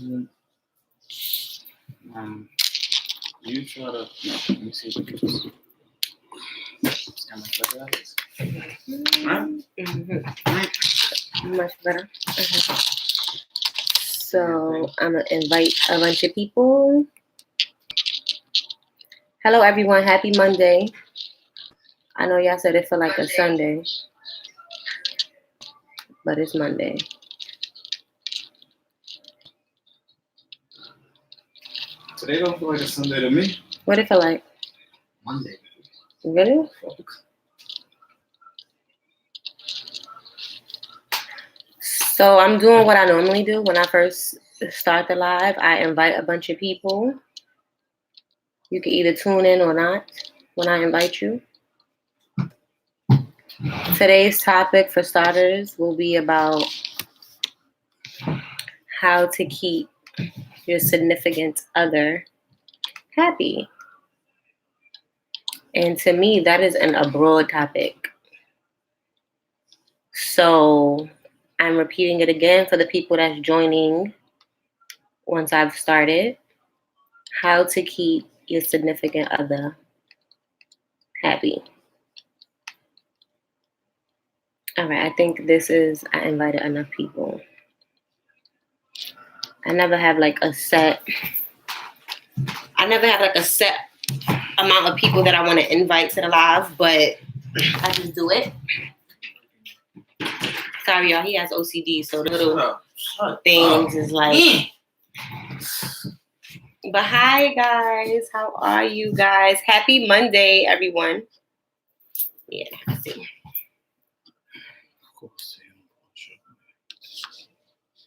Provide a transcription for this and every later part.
Mm, you try to. Let me see if it's how much better that is. Right? Much better. So I'm gonna invite a bunch of people. Hello, everyone. Happy Monday. I know y'all said it feel like a Sunday, but it's Monday. Today don't feel like a Sunday to me. What it feel like? Monday. Really? So I'm doing what I normally do when I first start the live. I invite a bunch of people. You can either tune in or not when I invite you. Today's topic, for starters, will be about how to keep your significant other happy. And to me, that is a broad topic. So I'm repeating it again for the people that's joining once I've started. How to keep your significant other happy. All right, I think I invited enough people. I never have like a set amount of people that I want to invite to the live, but I just do it. Sorry, y'all, he has OCD, so the little things is like. But hi, guys. How are you guys? Happy Monday, everyone. Yeah, I see.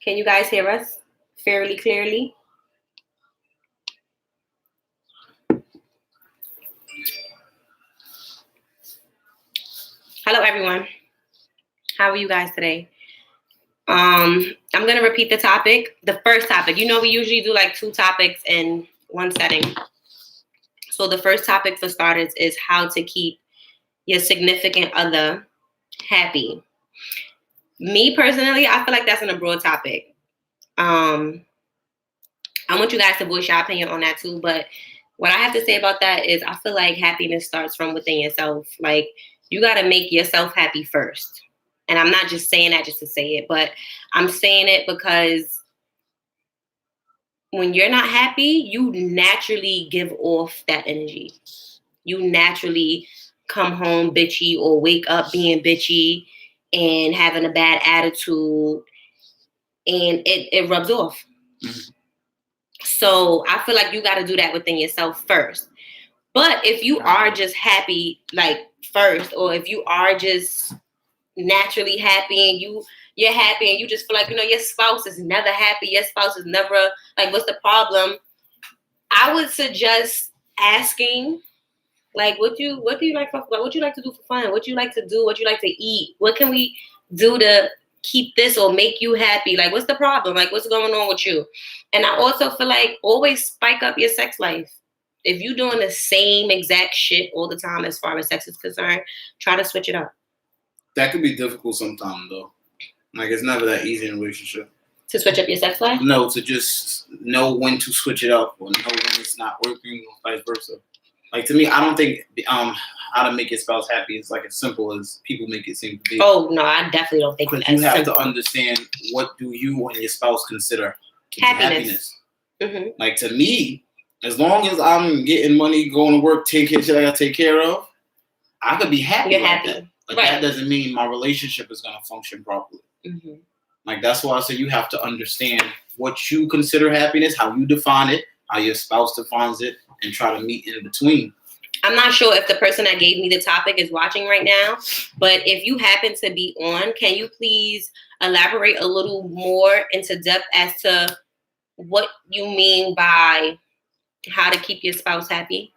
Can you guys hear us fairly clearly? Hello, everyone. How are you guys today? I'm going to repeat the topic. The first topic. You know, we usually do like 2 topics in one setting. So the first topic for starters is how to keep your significant other happy. Me personally, I feel like that's a broad topic. I want you guys to voice your opinion on that too. But what I have to say about that is I feel like happiness starts from within yourself. Like, you got to make yourself happy first. And I'm not just saying that just to say it, but I'm saying it because when you're not happy, you naturally give off that energy. You naturally come home bitchy or wake up being bitchy and having a bad attitude, and it rubs off. Mm-hmm. So I feel like you got to do that within yourself first. But if you are just happy, like first, or if you are just naturally happy and you're happy and you just feel like, your spouse is never happy, your spouse is never, like, what's the problem? I would suggest asking, like, what do you like what you like to do for fun? What you like to do? What you like to eat? What can we do to keep this or make you happy? Like, what's the problem? Like, what's going on with you? And I also feel like always spike up your sex life. If you're doing the same exact shit all the time as far as sex is concerned, try to switch it up. That could be difficult sometimes, though. Like, it's never that easy in a relationship. To switch up your sex life? No, to just know when to switch it up or know when it's not working or vice versa. Like, to me, I don't think how to make your spouse happy is like as simple as people make it seem to be. Oh, no, I definitely don't think it's as simple. Because you have to understand, what do you and your spouse consider happiness? Mm-hmm. Like, to me, as long as I'm getting money, going to work, taking care of shit I got to take care of, I could be happy. You're happy. That. But that doesn't mean my relationship is going to function properly. Mm-hmm. Like, that's why I say you have to understand what you consider happiness, how you define it, how your spouse defines it, and try to meet in between. I'm not sure if the person that gave me the topic is watching right now, but if you happen to be on, can you please elaborate a little more into depth as to what you mean by how to keep your spouse happy?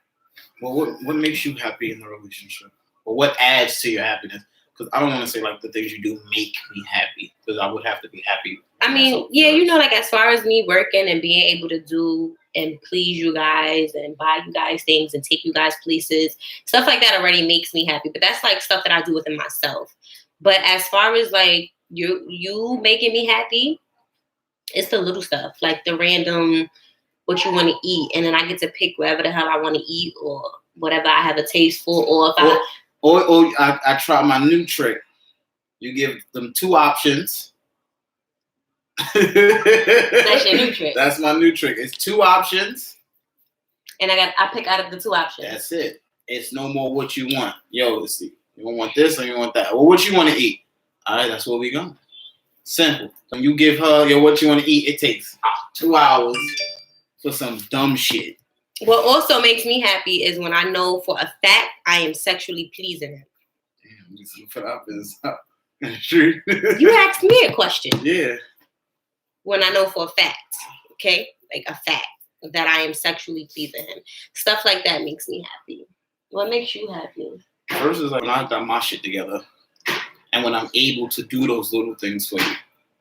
Well, what makes you happy in the relationship? Or what adds to your happiness? Because I don't want to say, like, the things you do make me happy, because I would have to be happy. I mean, yeah, first. Like, as far as me working and being able to do and please you guys and buy you guys things and take you guys places, stuff like that already makes me happy. But that's, like, stuff that I do within myself. But as far as, like, you making me happy, It's the little stuff, like the random what you want to eat, and then I get to pick whatever the hell I want to eat or whatever I have a taste for, or if I try my new trick. You give them 2 options. That's your new trick. That's my new trick. It's 2 options. And I pick out of the 2 options. That's it. It's no more what you want. Yo, let's see. You want this or you want that? Well, what you want to eat? All right, that's where we go. Simple. When you give her what you want to eat, it takes 2 hours for some dumb shit. What also makes me happy is when I know for a fact I am sexually pleasing him. Damn, you put up is true. You asked me a question. Yeah. When I know for a fact, okay, like a fact that I am sexually pleasing him, stuff like that makes me happy. What makes you happy? First is like when I got my shit together, and when I'm able to do those little things for you,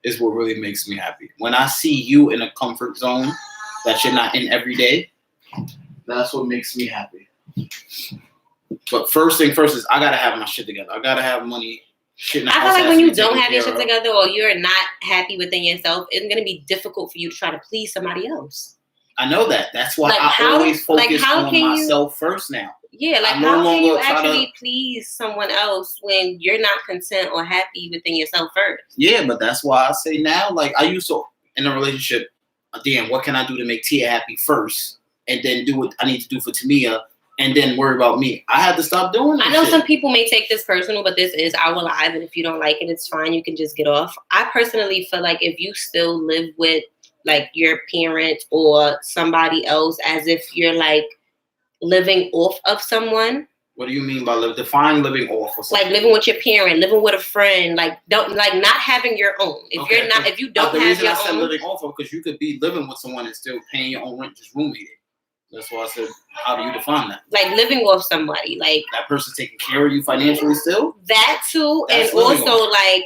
is what really makes me happy. When I see you in a comfort zone that you're not in every day, that's what makes me happy. But first thing first is I gotta have my shit together. I gotta have money. Shit in the I house feel like when you don't taken have your care shit of. together or you're not happy within yourself, it's gonna be difficult for you to try to please somebody else. I know that. That's why Like, I always focus on myself first now. Yeah, like how can you actually please someone else when you're not content or happy within yourself first? Yeah, but that's why I say now, like I used to in a relationship, damn, what can I do to make Tia happy first? And then do what I need to do for Tamia and then worry about me. I had to stop doing that. I know shit. some people may take this personal, but this is our live, and if you don't like it, it's fine. You can just get off. I personally feel like if you still live with like your parent or somebody else as if you're like living off of someone. What do you mean by define living off of someone? Like living with your parent, living with a friend, like not having your own. If you don't have your own. I said living off of because you could be living with someone and still paying your own rent, just roommating. That's why I said, how do you define that? Like living off somebody, like that person taking care of you financially still. That too, and also like,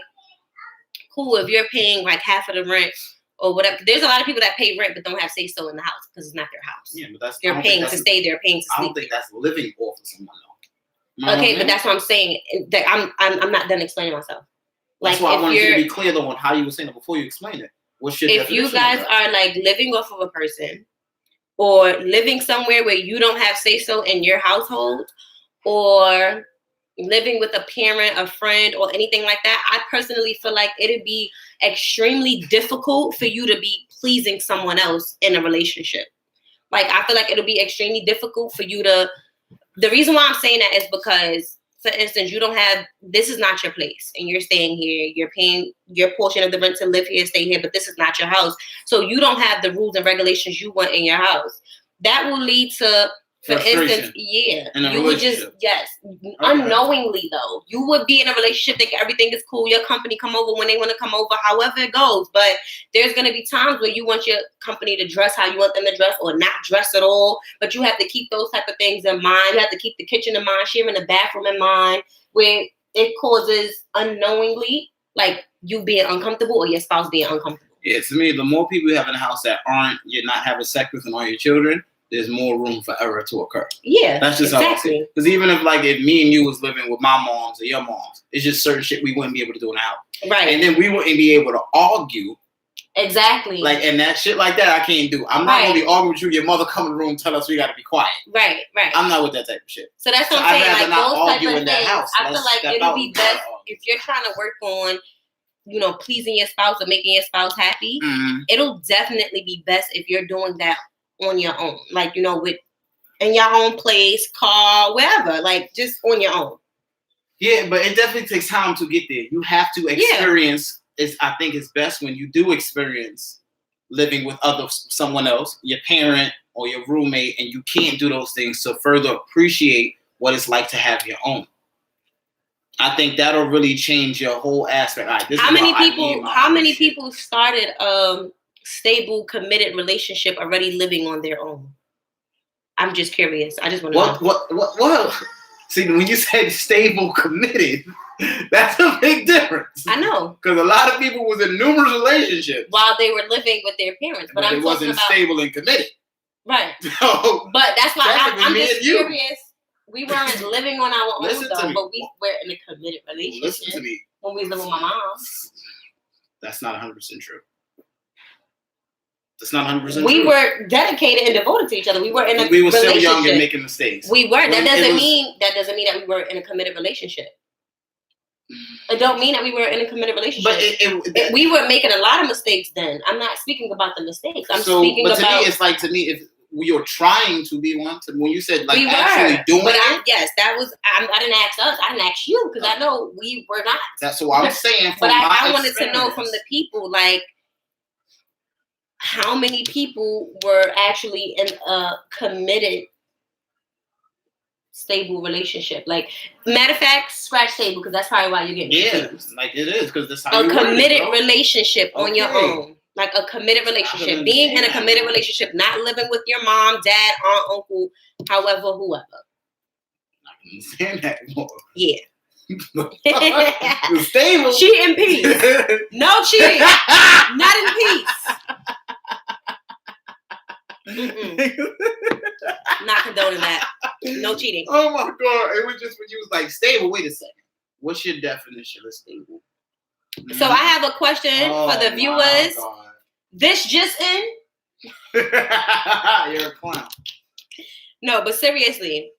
cool if you're paying like half of the rent or whatever. There's a lot of people that pay rent but don't have say so in the house because it's not their house. Yeah, but they're paying to stay there, paying to sleep. I don't think that's living off of someone though. Okay, but that's what I'm saying. That I'm not done explaining myself. Like, that's why I wanted you to be clear though on how you were saying it before you explain it. What's your if you guys are like living off of a person or living somewhere where you don't have say so in your household or living with a parent, a friend, or anything like that, I personally feel like it'd be extremely difficult for you to be pleasing someone else in a relationship. Like, I feel like it'll be extremely difficult for you to. The reason why I'm saying that is because, for instance, this is not your place and you're staying here, you're paying your portion of the rent to live here, stay here, but this is not your house. So you don't have the rules and regulations you want in your house. That will lead to, for instance, you would just, unknowingly though, you would be in a relationship thinking everything is cool, your company come over when they want to come over, however it goes. But there's going to be times where you want your company to dress how you want them to dress or not dress at all. But you have to keep those type of things in mind. You have to keep the kitchen in mind, sharing the bathroom in mind, where it causes unknowingly, like you being uncomfortable or your spouse being uncomfortable. Yeah, to me, the more people you have in the house that you're not having sex with and all your children, there's more room for error to occur. Yeah, that's just how I see it. Because even if me and you was living with my moms or your moms, it's just certain shit we wouldn't be able to do in the house. Right. And then we wouldn't be able to argue. Exactly. Like, and that shit like that I can't do. I'm not gonna be arguing with you. Your mother come in the room, tell us we gotta be quiet. Right. I'm not with that type of shit. So that's what I'm saying. Like those type of things. I feel like it'll be best if you're trying to work on, pleasing your spouse or making your spouse happy. Mm-hmm. It'll definitely be best if you're doing that on your own, like in your own place, car, wherever, like just on your own. Yeah, but it definitely takes time to get there. You have to experience. I think it's best when you do experience living with someone else, your parent or your roommate, and you can't do those things to further appreciate what it's like to have your own. I think that'll really change your whole aspect. Right, how many people started stable, committed relationship already living on their own? I'm just curious. I just want to know. What? See, when you said stable, committed, that's a big difference. I know. Because a lot of people was in numerous relationships while they were living with their parents, but it wasn't stable and committed. Right. So, but that's why I'm just curious. We weren't living on our own though, but we were in a committed relationship. Listen to me. When we lived with my mom. That's not 100% true. That's not 100%. We were dedicated and devoted to each other. We were in a we were relationship. still young and making mistakes. We were. That doesn't mean that we were in a committed relationship. It don't mean that we were in a committed relationship. But we were making a lot of mistakes then. I'm not speaking about the mistakes. I'm speaking about. But to me, if you're trying to be one, when you said like actually doing it. Yes, that was. I didn't ask us. I didn't ask you because I know we were not. That's what I'm saying. But I wanted to know from the people, like, how many people were actually in a committed, stable relationship. Like, matter of fact, scratch stable, because that's probably why you're getting confused. Like it is, because that's how a committed relationship on your own. Like a committed relationship. Being in a committed relationship, not living with your mom, dad, aunt, uncle, however, whoever. I can understand that more. Yeah. Stable. Cheat in peace. No cheating. Not in peace. Not condoning that. No cheating. Oh my God. It was just when you was like stable. Wait a second. What's your definition of stable? So I have a question for the viewers. This just in? You're a clown. No, but seriously,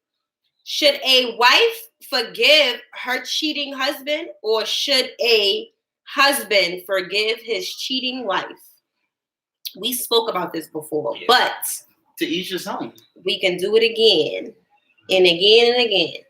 should a wife forgive her cheating husband, or should a husband forgive his cheating wife? We spoke about this before, but to each his own. We can do it again and again and again.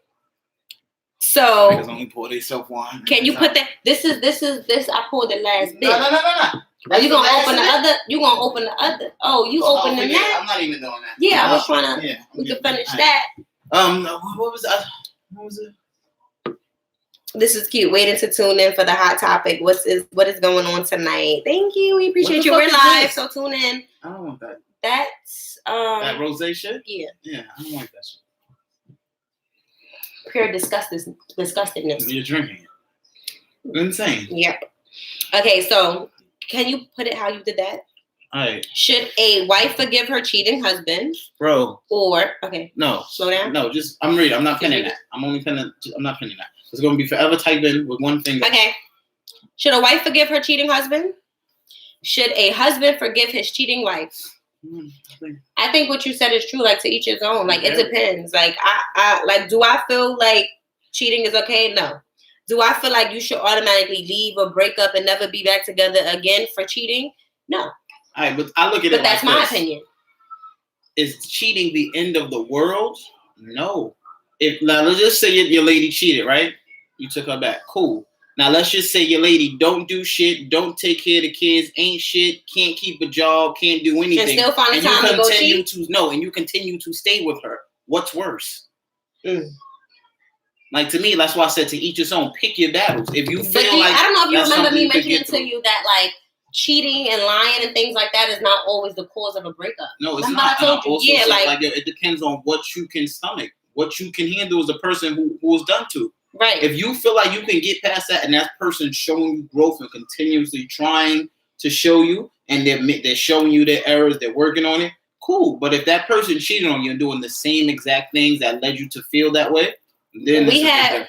So niggas only pour themselves wine. Can you put that? This. I poured the last bit. No. Are you gonna open the other? You gonna open the other? Oh, you open the that? I'm not even doing that. Yeah, I was trying to. We can finish that. What was it? This is cute. Waiting to tune in for the hot topic. What is going on tonight? Thank you. We appreciate you. We're live, so tune in. I don't want that. That's that rosé shit. Yeah. Yeah, I don't like that shit. Pure disgustingness. You're drinking it. Insane. Yep. Okay, so can you put it how you did that? All right. Should a wife forgive her cheating husband? Bro. Or no. Slow down. No, just I'm reading. I'm not pinning that. I'm not pinning that. It's gonna be forever typing with one finger. Okay. Should a wife forgive her cheating husband? Should a husband forgive his cheating wife? I think what you said is true. Like, to each his own. Like, it depends. Like, I like. Do I feel like cheating is okay? No. Do I feel like you should automatically leave or break up and never be back together again for cheating? No. All right, but I look at it. But that's like my opinion. Is cheating the end of the world? No. If now let's just say your lady cheated, right? You took her back. Cool. Now let's just say your lady don't do shit, don't take care of the kids, ain't shit, can't keep a job, can't do anything. And still find time to go cheat? And you continue to stay with her. What's worse? Like, to me, that's why I said to each his own. Pick your battles. If you feel like I don't know if you remember me mentioning to you that, like, cheating and lying and things like that is not always the cause of a breakup. No, it's not. I told you. Yeah, like it depends on what you can stomach, what you can handle as a person who was done to. Right. If you feel like you can get past that, and that person showing you growth and continuously trying to show you, and they're showing you their errors, they're working on it, cool. But if that person cheated on you and doing the same exact things that led you to feel that way, then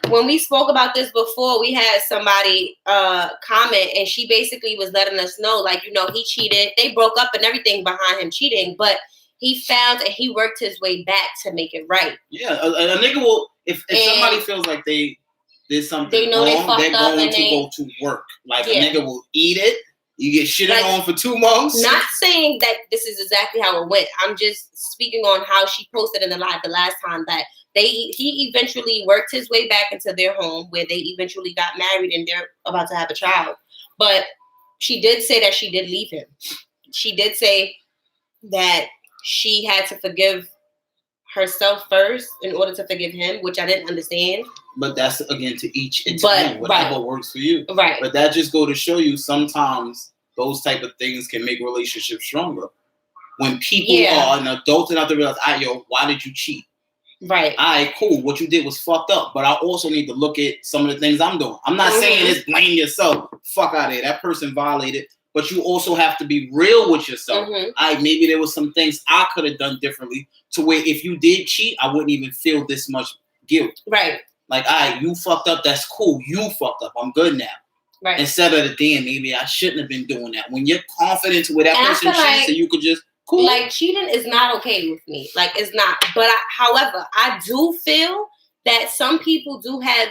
when we spoke about this before, we had somebody comment, and she basically was letting us know, like, you know, he cheated. They broke up and everything behind him cheating, but he found and he worked his way back to make it right. Yeah, a nigga will. If somebody feels like they did something they know wrong, they're going to go to work. Like, a nigga will eat it. You get shitted on for 2 months. Not saying that this is exactly how it went. I'm just speaking on how she posted in the live the last time that he eventually worked his way back into their home where they eventually got married and they're about to have a child. But she did say that she did leave him. She did say that she had to forgive herself first in order to forgive him, which I didn't understand. But that's, again, to each its own, whatever works for you. Right. But that just go to show you sometimes those type of things can make relationships stronger. When people are an adult enough to realize, why did you cheat? Right. All right, cool. What you did was fucked up. But I also need to look at some of the things I'm doing. I'm not saying it's blame yourself. Fuck out of here. That person violated. But you also have to be real with yourself. Maybe there was some things I could have done differently to where if you did cheat, I wouldn't even feel this much guilt. Right. Like, you fucked up. That's cool. You fucked up. I'm good now. Right. Instead of the damn, maybe I shouldn't have been doing that. When you're confident with that person cheats, and you could just cool. Like cheating is not okay with me. Like it's not. But however, I do feel that some people do have.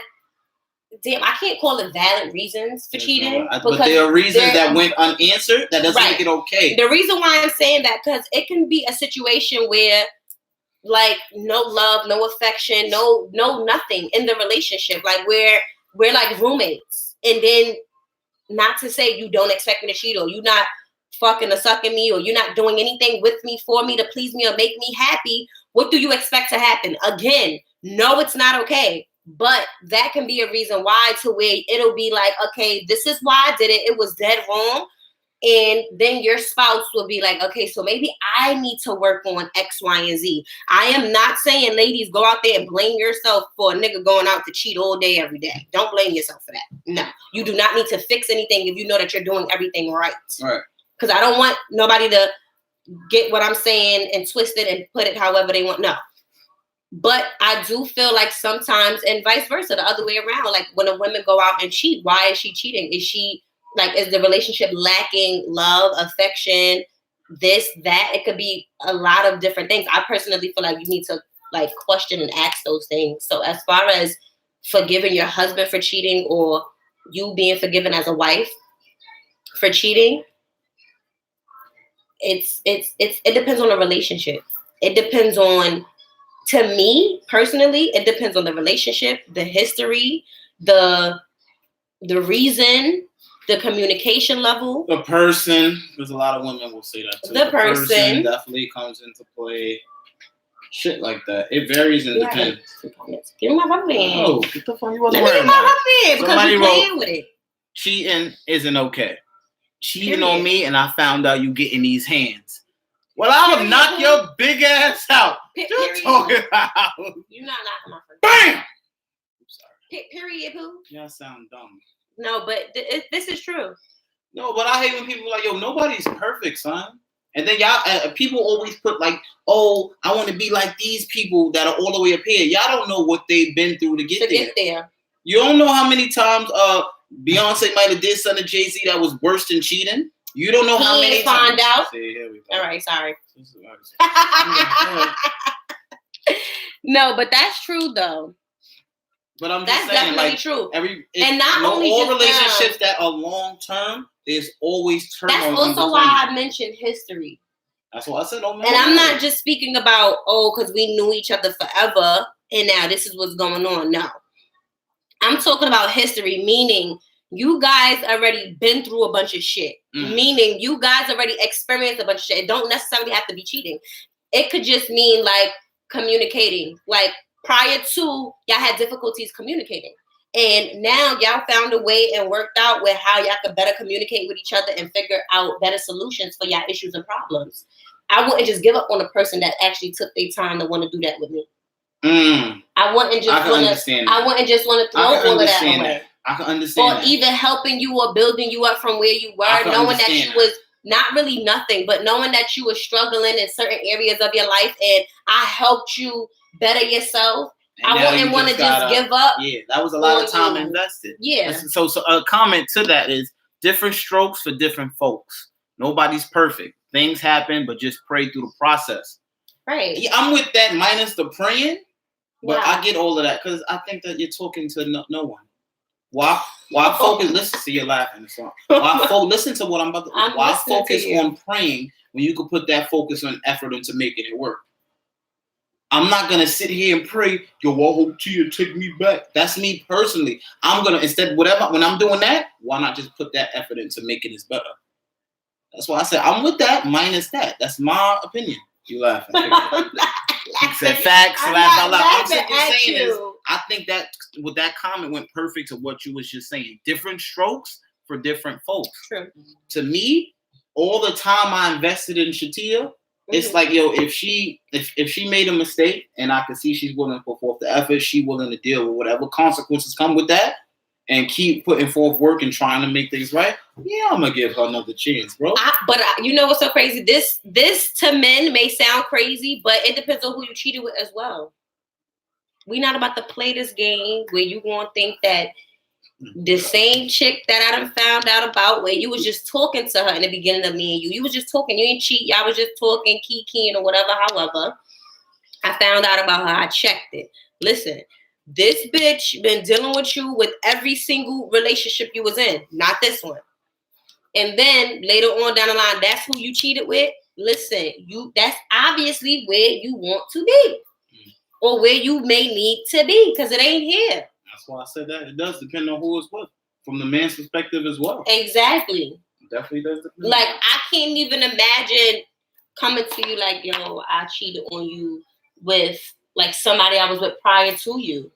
Damn, I can't call it valid reasons for cheating. But there are reasons that went unanswered. That doesn't make it okay. The reason why I'm saying that, because it can be a situation where, like, no love, no affection, no nothing in the relationship. Like we're like roommates, and then not to say you don't expect me to cheat, or you're not fucking or sucking me, or you're not doing anything with me for me to please me or make me happy. What do you expect to happen? Again, no, it's not okay. But that can be a reason why, to where it'll be like, okay, this is why I did it. It was dead wrong. And then your spouse will be like, okay, so maybe I need to work on X, Y, and Z. I am not saying, ladies, go out there and blame yourself for a nigga going out to cheat all day, every day. Don't blame yourself for that. No, you do not need to fix anything if you know that you're doing everything right. Right. Because I don't want nobody to get what I'm saying and twist it and put it however they want. No. But I do feel like sometimes, and vice versa, the other way around, like when a woman go out and cheat, why is she cheating? Is she like, is the relationship lacking love, affection, this, that? It could be a lot of different things. I personally feel like you need to like question and ask those things. So as far as forgiving your husband for cheating, or you being forgiven as a wife for cheating, it depends on the relationship. It depends on, to me personally, it depends on the relationship, the history, the reason, the communication level, the person. Because a lot of women will say that too. The person definitely comes into play. Shit like that. It varies and depends. Give me my rubber band. Oh, get the fuck you wasn't wearing. Let me get my rubber band because Somebody you're playing with it. Cheating isn't okay. Cheating on me, and I found out you getting these hands. Well, I will knock your big ass out. You're talking about. You're not knocking my first. Bam! I'm sorry. Period, who? Y'all sound dumb. No, but this is true. No, but I hate when people are like, yo, nobody's perfect, son. And then y'all, people always put like, oh, I want to be like these people that are all the way up here. Y'all don't know what they've been through to get there. You don't know how many times Beyonce might have did something to Jay-Z that was worse than cheating. You don't know how many times. Out. See, here we go. All right, sorry. No, but that's true though. But I'm just that's saying, definitely like, true. And not only all relationships that are long term, there's always turmoil. That's also why I mentioned history. That's why I said, oh man. And I'm not just speaking about because we knew each other forever and now this is what's going on. No, I'm talking about history, meaning you guys already been through a bunch of shit. Meaning you guys already experienced a bunch of shit. It don't necessarily have to be cheating. It could just mean like communicating. Like prior to, y'all had difficulties communicating. And now y'all found a way and worked out with how y'all could better communicate with each other and figure out better solutions for y'all issues and problems. I wouldn't just give up on a person that actually took their time to want to do that with me. I wouldn't just want to throw all of that away. I can understand. Or even helping you or building you up from where you were, knowing that you was not really nothing, but knowing that you were struggling in certain areas of your life and I helped you better yourself. And I wouldn't want to just give up. Yeah, that was a lot of time invested. Yeah. So a comment to that is different strokes for different folks. Nobody's perfect. Things happen, but just pray through the process. Right. Yeah, I'm with that minus the praying, but I get all of that because I think that you're talking to no one. Why focus? Listen to your laughing. Listen to what I'm about to. Why focus on praying when you could put that focus on effort into making it work? I'm not gonna sit here and pray. Yo, I hope Tia take me back. That's me personally. I'm gonna when I'm doing that, why not just put that effort into making this better? That's why I said I'm with that minus that. That's my opinion. You laughing? Said facts. Laugh out loud. I'm simply saying is, I think that with that comment went perfect to what you was just saying. Different strokes for different folks. True. To me, all the time I invested in Shatia, it's like, yo, if she made a mistake and I could see she's willing to put forth the effort, she's willing to deal with whatever consequences come with that and keep putting forth work and trying to make things right, yeah, I'm gonna give her another chance, bro. But you know what's so crazy? This to men may sound crazy, but it depends on who you cheated with as well. We're not about to play this game where you gonna think that The same chick that I done found out about where you was just talking to her in the beginning of me and you. You was just talking. You ain't cheat. Y'all was just talking, kikiing or whatever. However, I found out about her. I checked it. Listen, this bitch been dealing with you with every single relationship you was in. Not this one. And then later on down the line, that's who you cheated with. Listen, that's obviously where you want to be. Or where you may need to be. Because it ain't here. That's why I said that. It does depend on who it's with. From the man's perspective as well. Exactly. It definitely does depend. Like, I can't even imagine coming to you like, yo, I cheated on you with, like, somebody I was with prior to you.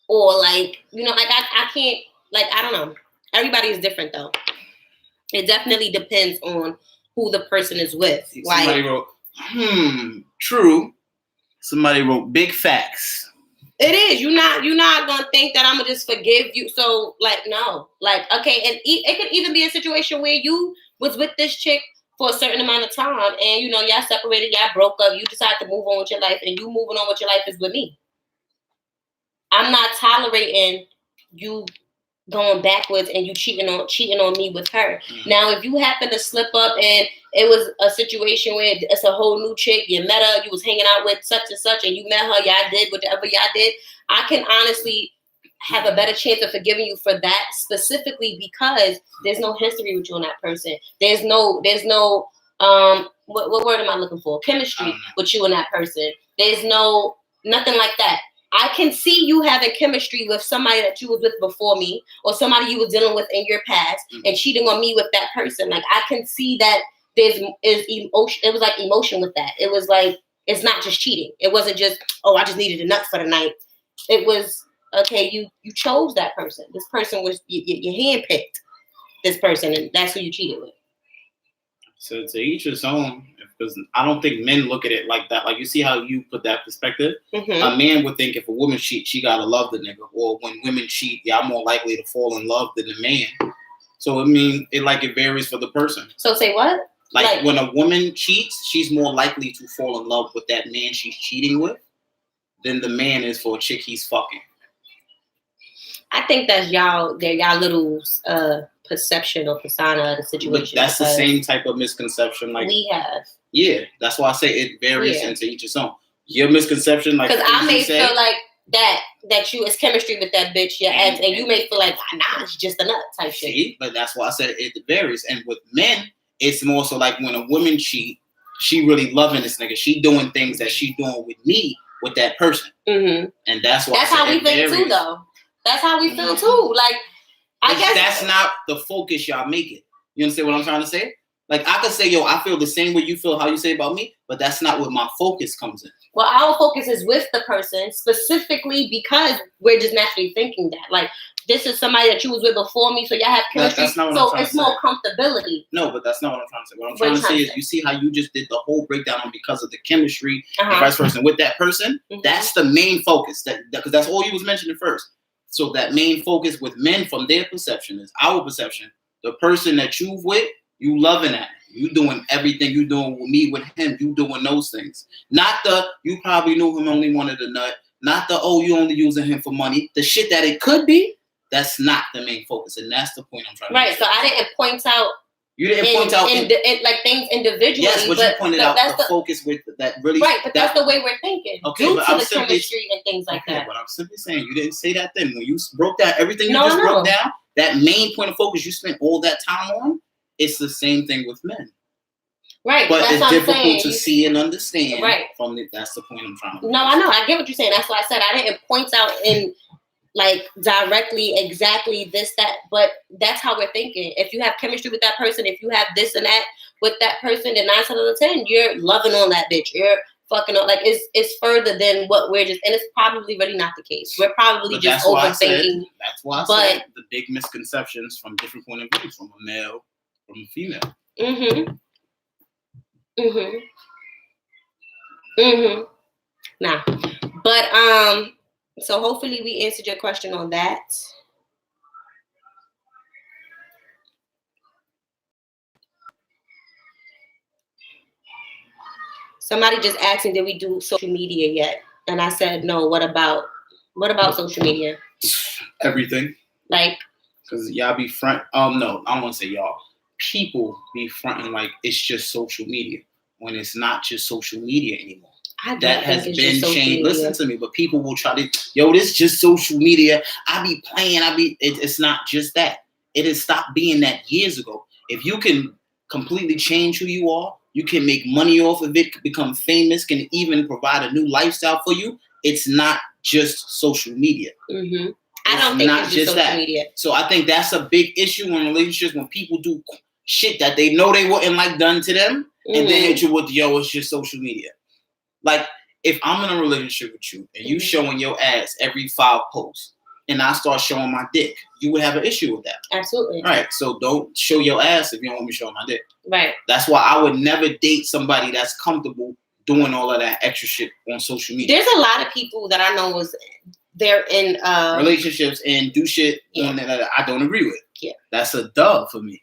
Or, like, you know, like, I can't, like, I don't know. Everybody is different, though. It definitely depends on who the person is with. Somebody wrote, true. Somebody wrote big facts. It is. You're not gonna think that I'm gonna just forgive you. So, like, no. Like, okay, and it could even be a situation where you was with this chick for a certain amount of time and, you know, y'all separated, y'all broke up, you decide to move on with your life, and you moving on with your life is with me. I'm not tolerating you going backwards and you cheating on me with her. Now, if you happen to slip up and it was a situation where it's a whole new chick, you met her, you was hanging out with such and such, and you met her, y'all did whatever y'all did, I can honestly have a better chance of forgiving you for that, specifically because there's no history with you and that person. There's no what word am I looking for? Chemistry with you and that person. There's nothing like that. I can see you having chemistry with somebody that you was with before me, or somebody you was dealing with in your past, and cheating on me with that person. Like, I can see that there's emotion. It was like emotion with that. It was like, it's not just cheating. It wasn't just, oh, I just needed a nut for the night. It was, okay, you chose that person. This person was you handpicked this person, and that's who you cheated with. So to each his own, because I don't think men look at it like that. Like, you see how you put that perspective? Mm-hmm. A man would think if a woman cheats, she gotta love the nigga. Or when women cheat, y'all more likely to fall in love than the man. So it varies for the person. So say what? Like when a woman cheats, she's more likely to fall in love with that man she's cheating with than the man is for a chick he's fucking. I think that's y'all little perception or persona of the situation. But that's the same type of misconception like we have. Yeah, that's why I say it varies into each his own. Your misconception, like, because I may feel like that you is chemistry with that bitch, your ex, and you may feel like, nah, it's just a nut type shit. But that's why I said it varies. And with men, it's more so like when a woman cheat, she really loving this nigga. She doing things that she doing with me with that person, and that's why how we feel too, though. That's how we feel too. Like, I guess that's not the focus y'all make it. You understand what I'm trying to say? Like, I could say, yo, I feel the same way you feel, how you say about me, but that's not where my focus comes in. Well, our focus is with the person specifically because we're just naturally thinking that. Like, this is somebody that you was with before me, so y'all have chemistry. That's not what so I'm it's more comfortability. No, but that's not what I'm trying to say. What I'm trying to say is, you see how you just did the whole breakdown on because of the chemistry and vice versa. With that person, that's the main focus. Because that's all you was mentioning first. So that main focus with men from their perception is our perception. The person that you with, you loving that. You doing everything you doing with me, with him. You doing those things. Not you probably knew him only wanted a nut. Not you only using him for money. The shit that it could be, that's not the main focus. And that's the point I'm trying to make. Right, so I didn't point out. You didn't point out like things individually. Yes, but you pointed out the focus with that really. Right, but that's the way we're thinking. Okay, due but to I'm the simply, chemistry and things like that. But I'm simply saying you didn't say that then. When you broke down everything broke down, that main point of focus you spent all that time on, it's the same thing with men. Right, but that's it's difficult to see and understand. Right, that's the point I'm trying to. No, I know. I get what you're saying. That's why I said I didn't point out in like directly exactly this, that, but that's how we're thinking. If you have chemistry with that person, if you have this and that with that person, then 9 out of 10, you're loving on that bitch. You're fucking on, like, it's further than what we're just, and it's probably really not the case. We're probably just overthinking. That's why I said the big misconceptions from different point of views, from a male, from a female. Nah, but so hopefully we answered your question on that. Somebody just asked me, did we do social media yet? And I said no. What about social media? Everything. Like, because y'all be front. No, I don't want to say y'all. People be fronting like it's just social media when it's not just social media anymore. That has been changed. Listen to me, but people will try to, this just social media. I be playing. It's not just that. It has stopped being that years ago. If you can completely change who you are, you can make money off of it, become famous, can even provide a new lifestyle for you. It's not just social media. Mm-hmm. I don't think it's just social media. So I think that's a big issue in relationships when people do shit that they know they wouldn't like done to them, and then hit you with, it's just social media. Like, if I'm in a relationship with you and you showing your ass every 5 posts and I start showing my dick, you would have an issue with that. Absolutely. Right. So don't show your ass if you don't want me showing my dick. Right. That's why I would never date somebody that's comfortable doing all of that extra shit on social media. There's a lot of people that I know they're in relationships and do shit on that I don't agree with. Yeah. That's a dub for me.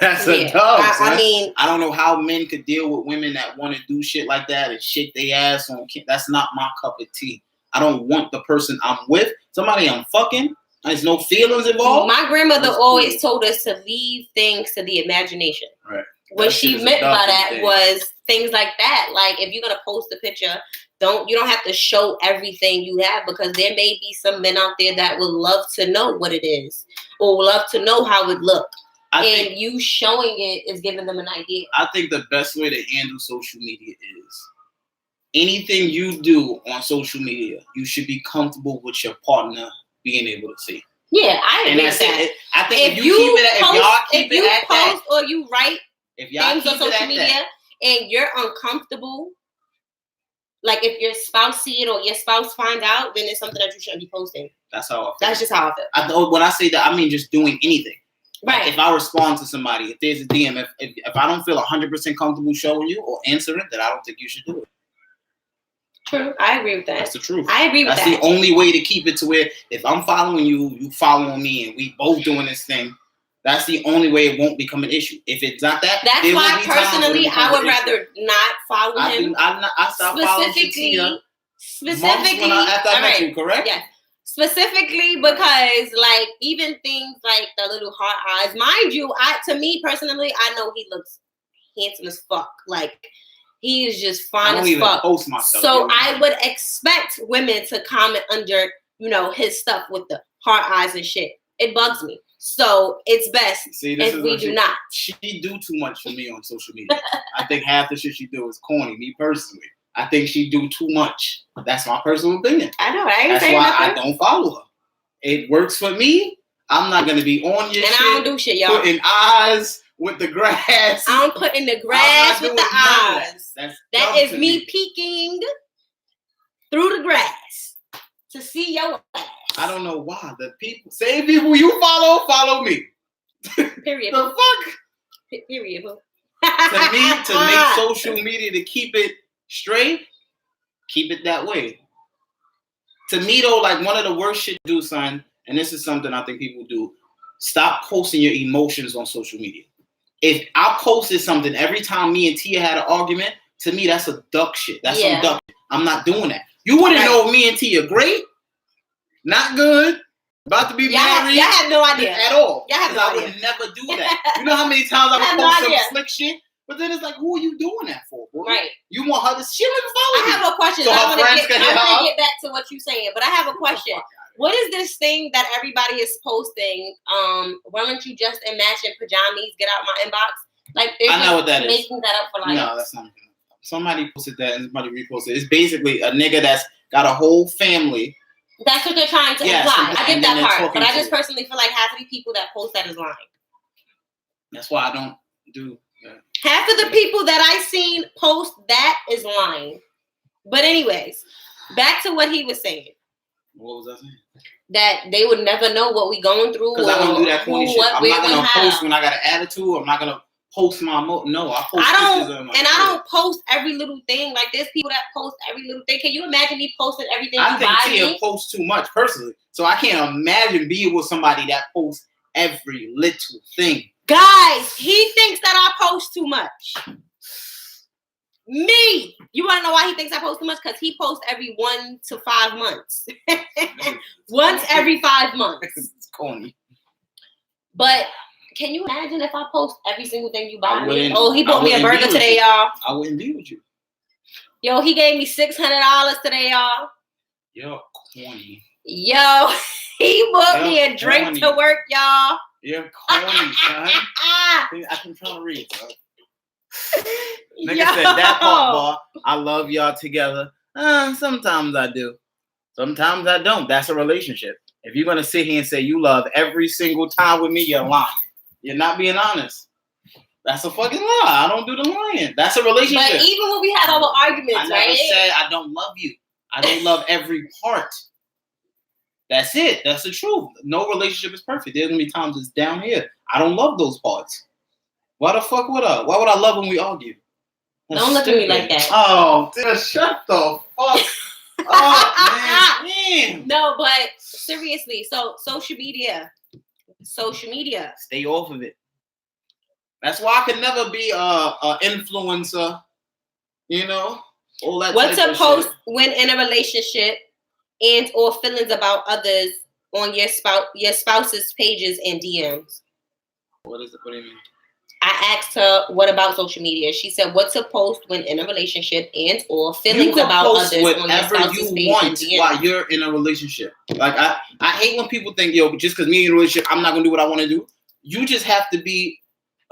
That's a dub. I mean, I don't know how men could deal with women that want to do shit like that and shake their ass on. That's not my cup of tea. I don't want the person I'm with, somebody I'm fucking. There's no feelings involved. My grandmother always told us to leave things to the imagination. Right. What she meant by that was things like that. Like, if you're gonna post a picture, you don't have to show everything you have, because there may be some men out there that would love to know what it is or love to know how it looked. And you showing it is giving them an idea. I think the best way to handle social media is anything you do on social media, you should be comfortable with your partner being able to see. Yeah, I agree with that. I think if you post or you write things on social media and you're uncomfortable, like if your spouse see it or your spouse find out, then it's something that you shouldn't be posting. That's how I feel. That's just how I feel. When I say that, I mean just doing anything. Right. Like if I respond to somebody, if there's a DM, if I don't feel 100% comfortable showing you or answering, then I don't think you should do it. True. I agree with that. That's the truth. I agree with that. That's the only way to keep it to where if I'm following you, you following me, and we both doing this thing, that's the only way it won't become an issue. If it's not that, that's why personally I would rather not follow him. I stopped following Shatia specifically after I met you, correct? Yeah. Specifically because, like, even things like the little heart eyes, mind you, to me personally, I know he looks handsome as fuck. Like, he is just fine as fuck. Post myself, so I would expect women to comment under, his stuff with the heart eyes and shit. It bugs me. So it's best if we do not. She do too much for me on social media. I think half the shit she do is corny. Me personally, I think she do too much. That's my personal opinion. I know. I ain't That's saying why nothing. I don't follow her. It works for me. I'm not gonna be on your shit. And I don't do shit, y'all. Putting eyes with the grass. I don't put in the grass with the eyes. That is me peeking through the grass to see your ass. I don't know why the same people you follow me. Period. The fuck. Period. To me, to make social media to keep it straight, keep it that way. To me, though, like one of the worst shit to do, son, and this is something I think people do, stop posting your emotions on social media. If I posted something every time me and Tia had an argument, to me, that's a duck shit. That's some duck shit. I'm not doing that. You wouldn't know me and Tia great, not good, about to be married. Y'all have no idea. At all. Y'all have no I idea. would never do that. You know how many times I would post some slick shit? But then it's like, who are you doing that for, boy? Right. You want her to... She don't even follow you. I have a question. So I want to get back to what you're saying, but I have a question. What is this thing that everybody is posting? Why don't you just imagine pajamas? Get out my inbox. Like I know what that is. Making that up for like. No, that's not. Somebody posted that and somebody reposted it. It's basically a nigga that's got a whole family. That's what they're trying to imply. I get that part, but I just personally feel like half of the people that post that is lying. That's why I don't do that. Half of the people that I seen post that is lying. But anyways, back to what he was saying. What was I saying? That they would never know what we going through. Because I don't do that corny shit. I'm not gonna post when I got an attitude. I'm not gonna post my no. I post. I don't post every little thing. Like there's people that post every little thing. Can you imagine me posting everything? I think Tia posts too much personally, so I can't imagine being with somebody that posts every little thing. Guys, he thinks that I post too much. Me. You want to know why he thinks I post too much? Because he posts every 1 to 5 months. Once every 5 months. It's corny. But can you imagine if I post every single thing you buy me? Oh, he bought me a burger today, y'all. I wouldn't be with you. Yo, he gave me $600 today, y'all. Yo, corny. Yo, he bought me a drink to work, y'all. You're corny, son. I'm trying to read, bro. Nigga said that part, boy. I love y'all together. Sometimes I do. Sometimes I don't. That's a relationship. If you're going to sit here and say you love every single time with me, you're lying. You're not being honest. That's a fucking lie. I don't do the lying. That's a relationship. But even when we had our arguments, I never said I don't love you. I don't love every part. That's it. That's the truth. No relationship is perfect. There's going to be times it's down here. I don't love those parts. Why the fuck would I? Why would I love when we argue? That's don't look at me like that. Oh, dude, shut the fuck up, man. No, but seriously, so social media. Stay off of it. That's why I could never be a influencer. You know, all that. What to post when in a relationship and or feelings about others on your spouse's pages and DMs. What is it? What do you mean? I asked her, what about social media? She said, what to post when in a relationship and or feelings about others on your spouse's page and DMs. While you're in a relationship. Like, I hate when people think, yo, just because me in a relationship, I'm not going to do what I want to do. You just have to be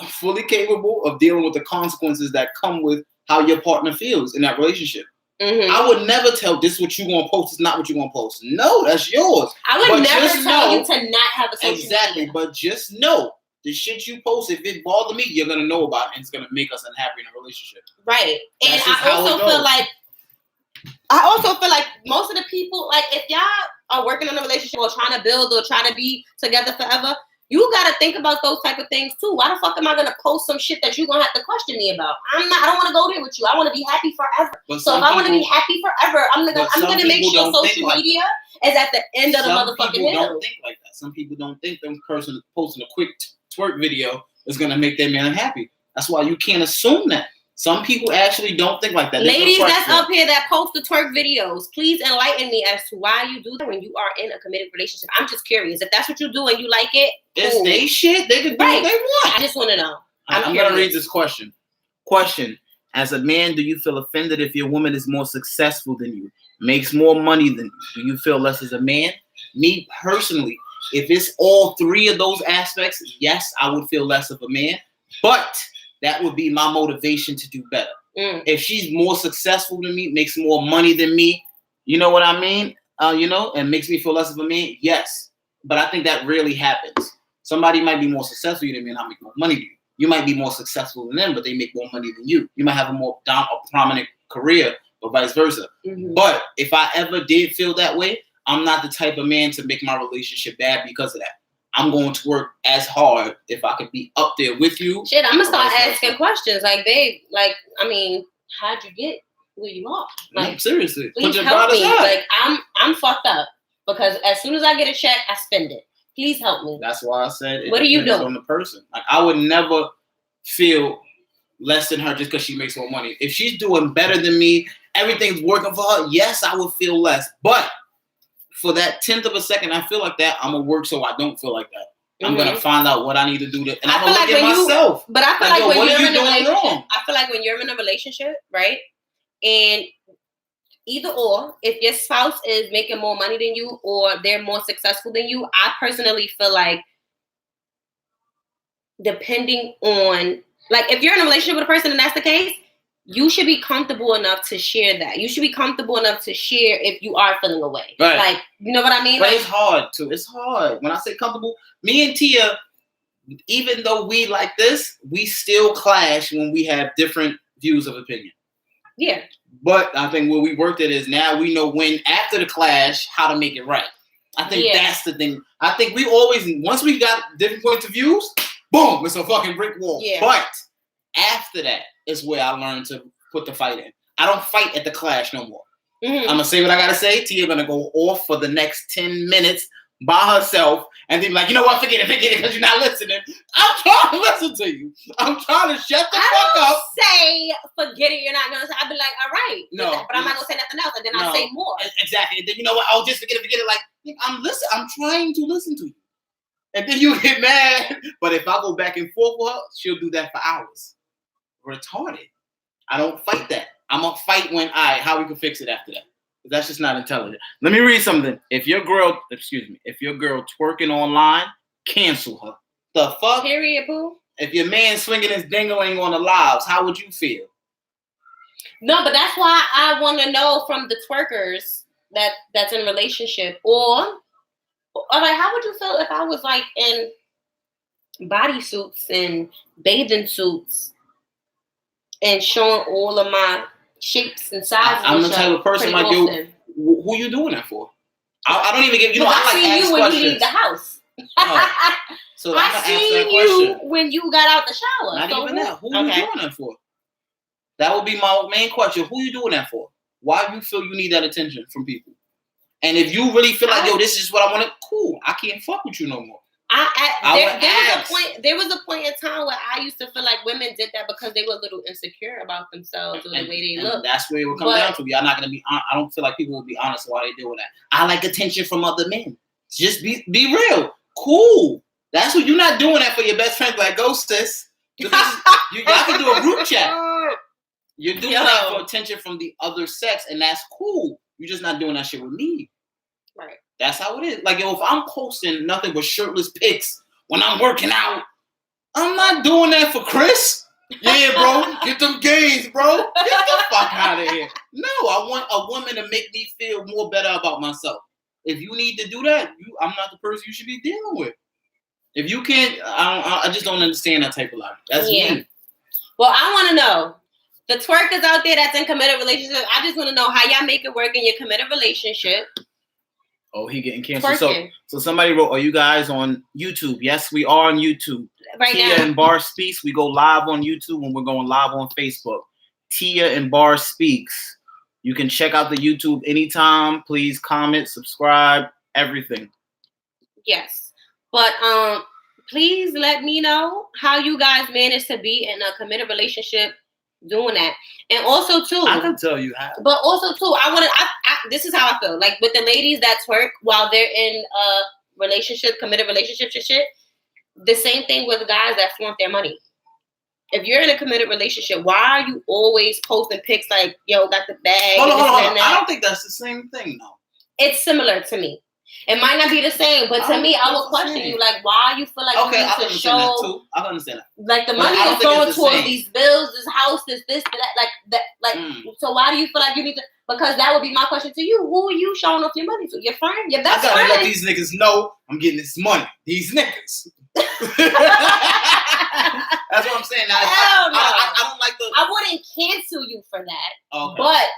fully capable of dealing with the consequences that come with how your partner feels in that relationship. Mm-hmm. I would never tell this what you're going to post is not what you're going to post. No, that's yours. I would never tell you to not have a social media. But just know. The shit you post, if it bothers me, you're gonna know about it, and it's gonna make us unhappy in a relationship. Right. And I also feel like most of the people, like if y'all are working on a relationship or trying to build or trying to be together forever, you gotta think about those type of things too. Why the fuck am I gonna post some shit that you're gonna have to question me about? I don't want to go there with you. I want to be happy forever. So if I want to be happy forever, I'm gonna make sure social media is at the end of the motherfucking hill. Some people don't think like that. Some people don't think them person posting a quick twerk video is gonna make their man happy. That's why you can't assume that. Some people actually don't think like that. Ladies that's up here that post the twerk videos, please enlighten me as to why you do that when you are in a committed relationship. I'm just curious. If that's what you do and you like it, it's they shit. They can do what they want. I just want to know. I'm gonna read this question. Question: as a man, do you feel offended if your woman is more successful than you, makes more money than you? Do you feel less as a man? Me personally, if it's all three of those aspects, yes, I would feel less of a man. But that would be my motivation to do better. If she's more successful than me, makes more money than me, you know what I mean? And makes me feel less of a man, yes. But I think that rarely happens. Somebody might be more successful than me and I make more money than you. You might be more successful than them, but they make more money than you. You might have a prominent career or vice versa. Mm-hmm. But if I ever did feel that way, I'm not the type of man to make my relationship bad because of that. I'm going to work as hard if I could be up there with you. Shit, I'm gonna start asking questions like, babe, how'd you get where you are? Like, seriously, please help me. Like, I'm fucked up because as soon as I get a check, I spend it. Please help me. That's why I said what do you do on the person? Like, I would never feel less than her just because she makes more money. If she's doing better than me, everything's working for her. Yes, I would feel less, but for that 10th of a second, I feel like that, I'm going to work so I don't feel like that. I'm going to find out what I need to do and I'm going to look at myself. But I feel like when you're in a relationship, I feel like when you're in a relationship, right? And either or, if your spouse is making more money than you or they're more successful than you, I personally feel like depending on, like if you're in a relationship with a person and that's the case, you should be comfortable enough to share that. You should be comfortable enough to share if you are feeling away. Right. Like, you know what I mean? But it's hard too. It's hard. When I say comfortable, me and Tia, even though we like this, we still clash when we have different views of opinion. Yeah. But I think what we worked at is now we know when after the clash, how to make it right. I think that's the thing. I think we always, once we got different points of views, boom, it's a fucking brick wall. Yeah. But after that is where I learned to put the fight in. I don't fight at the clash no more. Mm-hmm. I'm going to say what I got to say. Tia going to go off for the next 10 minutes. by herself and then be like, you know what, forget it, because you're not listening. I'm trying to listen to you. I'm trying to shut the fuck up. Say, forget it, you're not going to say. I'll be like, all right. No. But I'm not going to say nothing else. And then I'll say more. Exactly. And then, you know what, oh, just forget it. Like, I'm trying to listen to you. And then you get mad. But if I go back and forth with her, she'll do that for hours. Retarded. I don't fight that. I'm going to fight when how we can fix it after that. That's just not intelligent. Let me read something. If your girl twerking online, cancel her. The fuck? Period, boo. If your man swinging his dingling on the lives, how would you feel? No, but that's why I want to know from the twerkers that's in a relationship, or like, how would you feel if I was like in bodysuits and bathing suits and showing all of my shapes and sizes? I'm the type of person like you. Who you doing that for? I don't even give you. I see you when you leave the house. So I seen you when you got out the shower. Not even that. Who you doing that for? That would be my main question. Who you doing that for? Why you feel you need that attention from people? And if you really feel like, yo, this is what I want to, cool. I can't fuck with you no more. There was a point in time where I used to feel like women did that because they were a little insecure about themselves or the way they look. That's where it would come down to. Y'all not gonna be. I don't feel like people will be honest why they doing that. I like attention from other men. Just be real. Cool. That's what you're not doing that for your best friend. Like, go sis. Y'all can do a group chat. You're doing that for attention from the other sex, and that's cool. You're just not doing that shit with me. Right. That's how it is. Like, if I'm posting nothing but shirtless pics when I'm working out, I'm not doing that for Chris. Yeah, bro. Get them gains, bro. Get the fuck out of here. No, I want a woman to make me feel more better about myself. If you need to do that, I'm not the person you should be dealing with. If you can't, I just don't understand that type of life. That's me. Well, I want to know, the twerkers out there that's in committed relationships, I just want to know how y'all make it work in your committed relationship. Oh, he getting canceled. So somebody wrote, are you guys on YouTube? Yes, we are on YouTube. Tia and Bar Speaks. We go live on YouTube when we're going live on Facebook. Tia and Bar Speaks. You can check out the YouTube anytime. Please comment, subscribe, everything. Yes. But please let me know how you guys manage to be in a committed relationship doing that. And also too, I can tell you how. But also too, this is how I feel. Like with the ladies that twerk while they're in a relationship, committed relationships and shit, the same thing with guys that flaunt their money. If you're in a committed relationship, why are you always posting pics like, yo, got the bag? Hold on. I don't think that's the same thing, though. It's similar to me. It might not be the same, but to me, I would question you, like, why you feel like you need to show. That too. I understand that. Like the money is going towards these bills, this house, this, that, So why do you feel like you need to? Because that would be my question to you. Who are you showing off your money to? Your friend, your best friend. I gotta let these niggas know I'm getting this money. These niggas. That's what I'm saying. Now, I don't like the. I wouldn't cancel you for that. Okay. But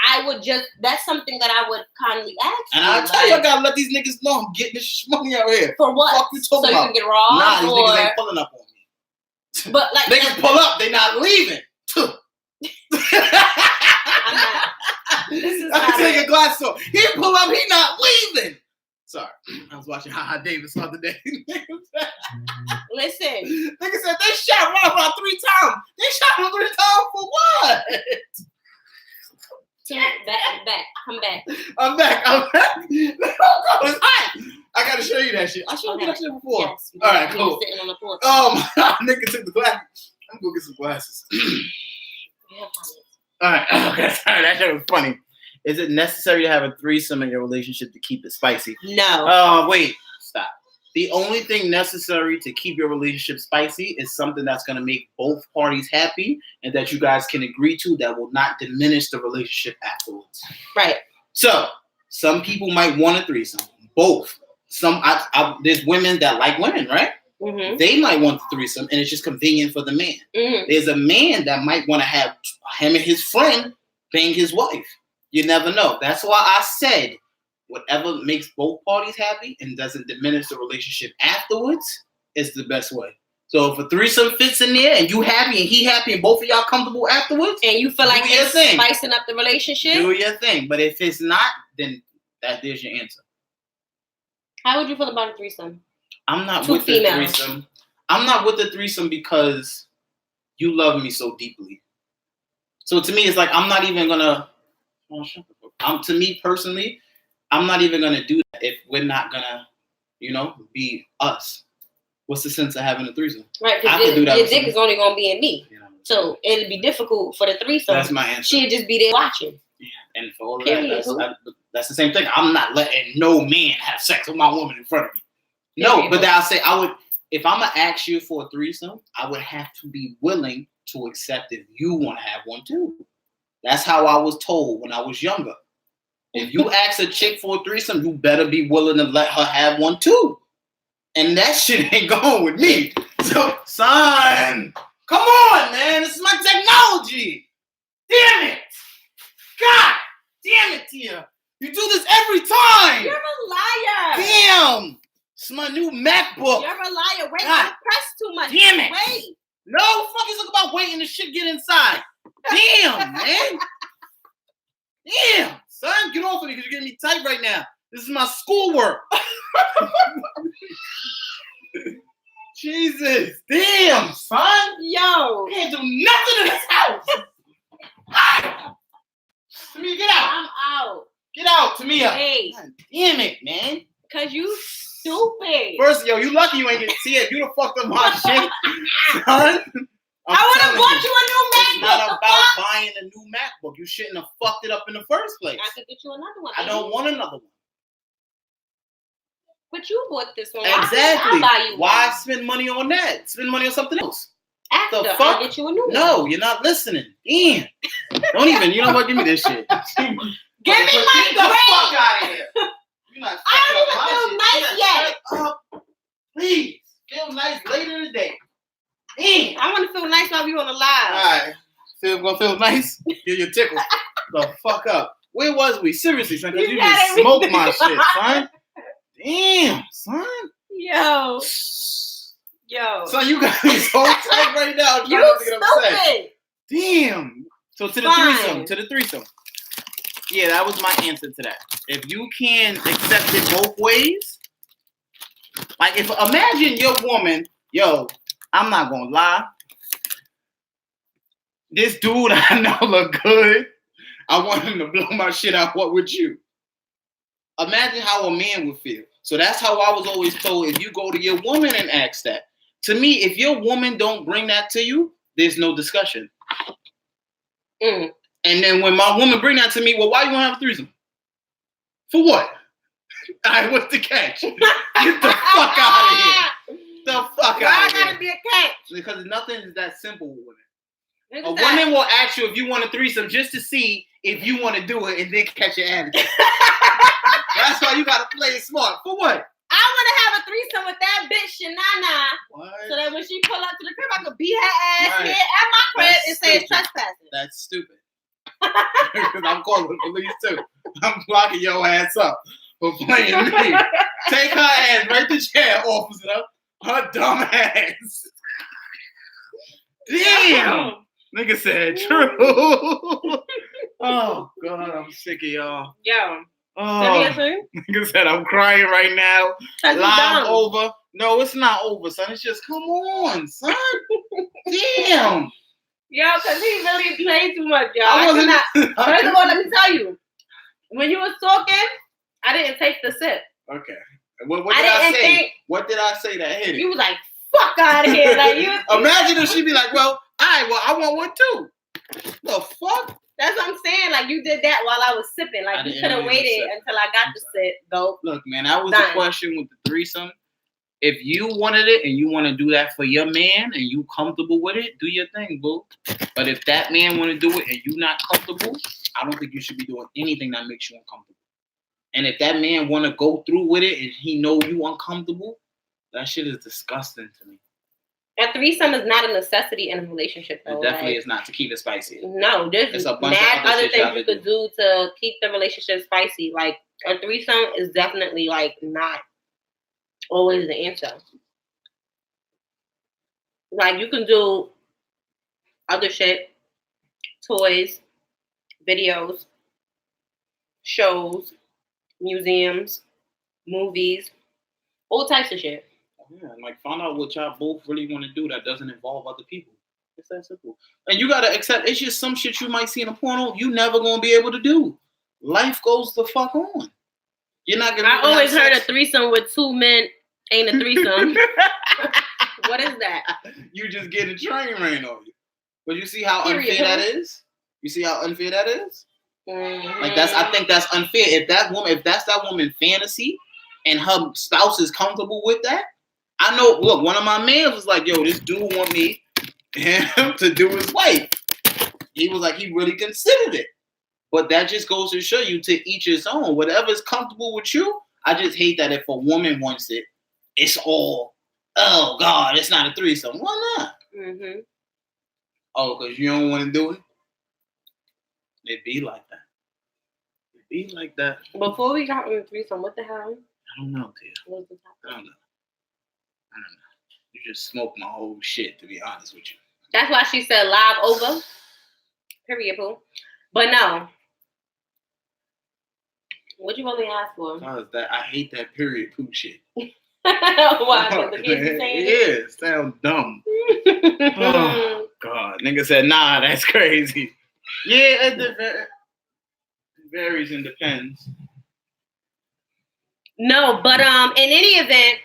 I would that's something that I would kindly ask. And I tell you, I gotta let these niggas know I'm getting this money out here. For what? Fuck you talking about? You can get robbed? Nah, these niggas ain't pulling up on me. But like niggas pull up, they not leaving. I'm taking a glass off. He pull up, he not leaving. Sorry, I was watching HaHa Davis the other day. Listen, nigga said they shot Rob 3 times. They shot him 3 times for what? Back. Come back. I'm back. It's hot. I gotta show you that shit. I showed you that shit before. Yes, all right, cool. Sitting on the porch. Nigga took the glasses. I'm gonna get some glasses. All right. Okay, sorry. That shit was funny. Is it necessary to have a threesome in your relationship to keep it spicy? No. Wait. Stop. The only thing necessary to keep your relationship spicy is something that's going to make both parties happy and that you guys can agree to that will not diminish the relationship afterwards. Right. So, some people might want a threesome. Both. There's women that like women, right? Mm-hmm. They might want the threesome and it's just convenient for the man. Mm-hmm. There's a man that might want to have him and his friend bang his wife. You never know. That's why I said whatever makes both parties happy and doesn't diminish the relationship afterwards is the best way. So if a threesome fits in there and you happy and he happy and both of y'all comfortable afterwards, and you feel like it's spicing up the relationship, do your thing. But if it's not, then there's your answer. How would you feel about a threesome? I'm not with the threesome. I'm not with the threesome because you love me so deeply. So to me, it's like I'm not even gonna. To me personally, I'm not even gonna do that if we're not gonna, be us. What's the sense of having a threesome? Right, because your dick is only gonna be in me. So it'd be difficult for the threesome. That's my answer. She'd just be there watching. Yeah, and for all of that, that's the same thing. I'm not letting no man have sex with my woman in front of me. No, but I'll say if I'm gonna ask you for a threesome, I would have to be willing to accept if you want to have one too. That's how I was told when I was younger. If you ask a chick for a threesome, you better be willing to let her have one too. And that shit ain't going with me. So, son, come on, man. This is my technology. Damn it. God damn it, Tia. You do this every time. You're a liar. Damn. It's my new MacBook. You're a liar. Wait, don't press too much. Damn it. Wait. No, fuck is about waiting the shit get inside. Damn, man. Damn. Son, get off of me because you're getting me tight right now. This is my schoolwork. Jesus. Damn, son. Yo. Can't do nothing in this house. Tamia, get out. I'm out. Get out, Tamia. Hey. God damn it, man. Because you stupid. First, yo, you lucky you ain't get to see it. You done fucked up my shit, son. I would have bought you a new MacBook. It's not about buying a new MacBook. You shouldn't have fucked it up in the first place. I could get you another one. I don't want another one. But you bought this one. Exactly. Why Why spend money on that? Spend money on something else. After, the fuck? I'll get you a new one. No, you're not listening. Damn. Don't even. You know what? Give me this shit. Give me my Get the fuck out of here. You're not I don't even feel nice yet. Please. Feel nice later in the day. Damn. I want to feel nice while we on the live. Alright. Gonna feel nice? Get your tickle. The fuck up. Where was we? Seriously, son, because you just smoked my shit, son. Damn, son. Yo. Son, you got me so tight right now. You stupid. Damn. So to the threesome. Yeah, that was my answer to that. If you can accept it both ways, like imagine your woman, I'm not gonna lie. This dude I know look good. I want him to blow my shit out. What would you? Imagine how a man would feel. So that's how I was always told. If you go to your woman and ask that. To me, if your woman don't bring that to you, there's no discussion. And then when my woman bring that to me, well, why you want to have a threesome? For what? All right, what's the catch? Get the fuck out of here. The fuck out of here. Why gotta be a catch? Because nothing is that simple with women. A woman will ask you if you want a threesome just to see if you want to do it and then catch your attitude. That's why you gotta play it smart. For what? I want to have a threesome with that bitch Shanana. So that when she pull up to the crib, I can beat her ass here at my crib and say it's trespassing. That's stupid. Because I'm calling the police too. I'm blocking your ass up for playing me. Take her ass right to jail, officer. Her dumb ass. Damn. Nigga said true. Oh, God, I'm sick of y'all. Yo. Oh, nigga said I'm crying right now. Live over. No, it's not over, son. It's just, come on, son. Damn. Yo, because he really played too much, y'all. First of all, let me tell you. When you was talking, I didn't take the sip. Okay. What did I say? What did I say that hit it? You was like, fuck out of here. Like, imagine if she'd be like, well, I want one too. The fuck? That's what I'm saying. Like, you did that while I was sipping. Like, you could have waited until I got the sip. Go. Look, man, that was the question with the threesome. If you wanted it and you want to do that for your man and you comfortable with it, do your thing, boo. But if that man want to do it and you not comfortable, I don't think you should be doing anything that makes you uncomfortable. And if that man want to go through with it and he know you uncomfortable, that shit is disgusting to me. A threesome is not a necessity in a relationship, though. It definitely is not to keep it spicy. No, there's a bunch of other things you could do to keep the relationship spicy. Like, a threesome is definitely, like, not always the answer. Like, you can do other shit, toys, videos, shows, museums, movies, All types of shit. Yeah, and like find out what y'all both really want to do that doesn't involve other people. It's that simple. And you gotta accept it's just some shit you might see in a porno you never gonna be able to do. Life goes the fuck on. You're not gonna. I always heard a threesome with 2 men ain't a threesome. What is that? You just get a train ran on you. But you see how unfair that is? You see how unfair that is? Mm-hmm. Like I think that's unfair. If that's that woman's fantasy and her spouse is comfortable with that, I know, look, one of my mans was like, yo, this dude want me him to do his wife. He was like, he really considered it. But that just goes to show you to each his own. Whatever's comfortable with you, I just hate that if a woman wants it, it's all, oh God, it's not a threesome. Why not? Mm-hmm. Oh, because you don't want to do it? It be like that. It be like that. Before we got on the threesome, what the hell? I don't know, Tia. What was the topic? I don't know. You just smoked my whole shit, to be honest with you. That's why she said live over. Period, poo. But no. What you only ask for? Because I hate that period poo shit. Why? The kids be saying it? Yeah, sounds dumb. Oh, God. Nigga said, nah, that's crazy. Yeah, it varies and depends. No, but in any event,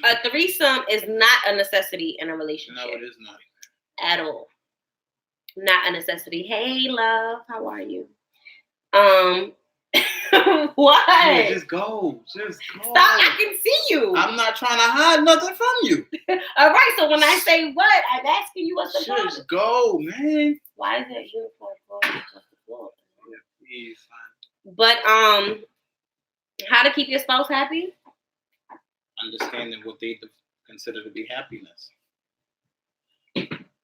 a threesome is not a necessity in a relationship. No, it is not. At all. Not a necessity. Hey, love, how are you? What? Yeah, just go. Just go. Stop, I can see you. I'm not trying to hide nothing from you. All right, so when I say what, I'm asking you what's the problem. Just go, man. Why is it uniform floor? Yeah, please, fine. But how to keep your spouse happy? Understanding what they consider to be happiness.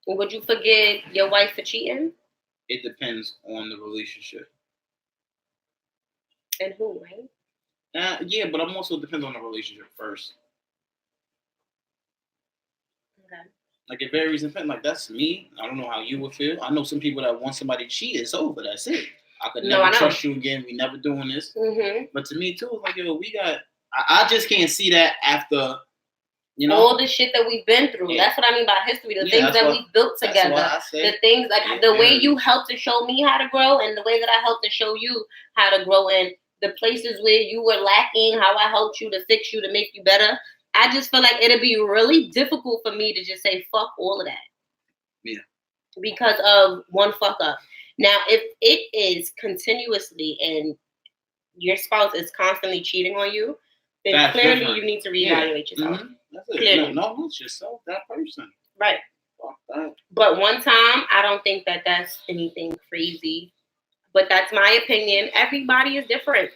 Would you forgive your wife for cheating? It depends on the relationship. And who, right? Yeah, but I'm also depends on the relationship first. Okay. Like it varies and like that's me. I don't know how you would feel. I know some people that want somebody to cheat, it's over. That's it. I could never trust you again. We never doing this. Mm-hmm. But to me too, it's like yo, we got. I just can't see that after. You know, all the shit that we've been through. Yeah. That's what I mean by history. The things that we built together. The things like the way you helped to show me how to grow and the way that I helped to show you how to grow and the places where you were lacking, how I helped you to fix you to make you better. I just feel like it'd be really difficult for me to just say fuck all of that. Yeah. Because of one fuck up. Now, if it is continuously and your spouse is constantly cheating on you, then that's clearly different. You need to reevaluate yourself. Mm-hmm. That's it. No, it's yourself, that person. Right. Fuck that. But one time, I don't think that that's anything crazy. But that's my opinion. Everybody is different.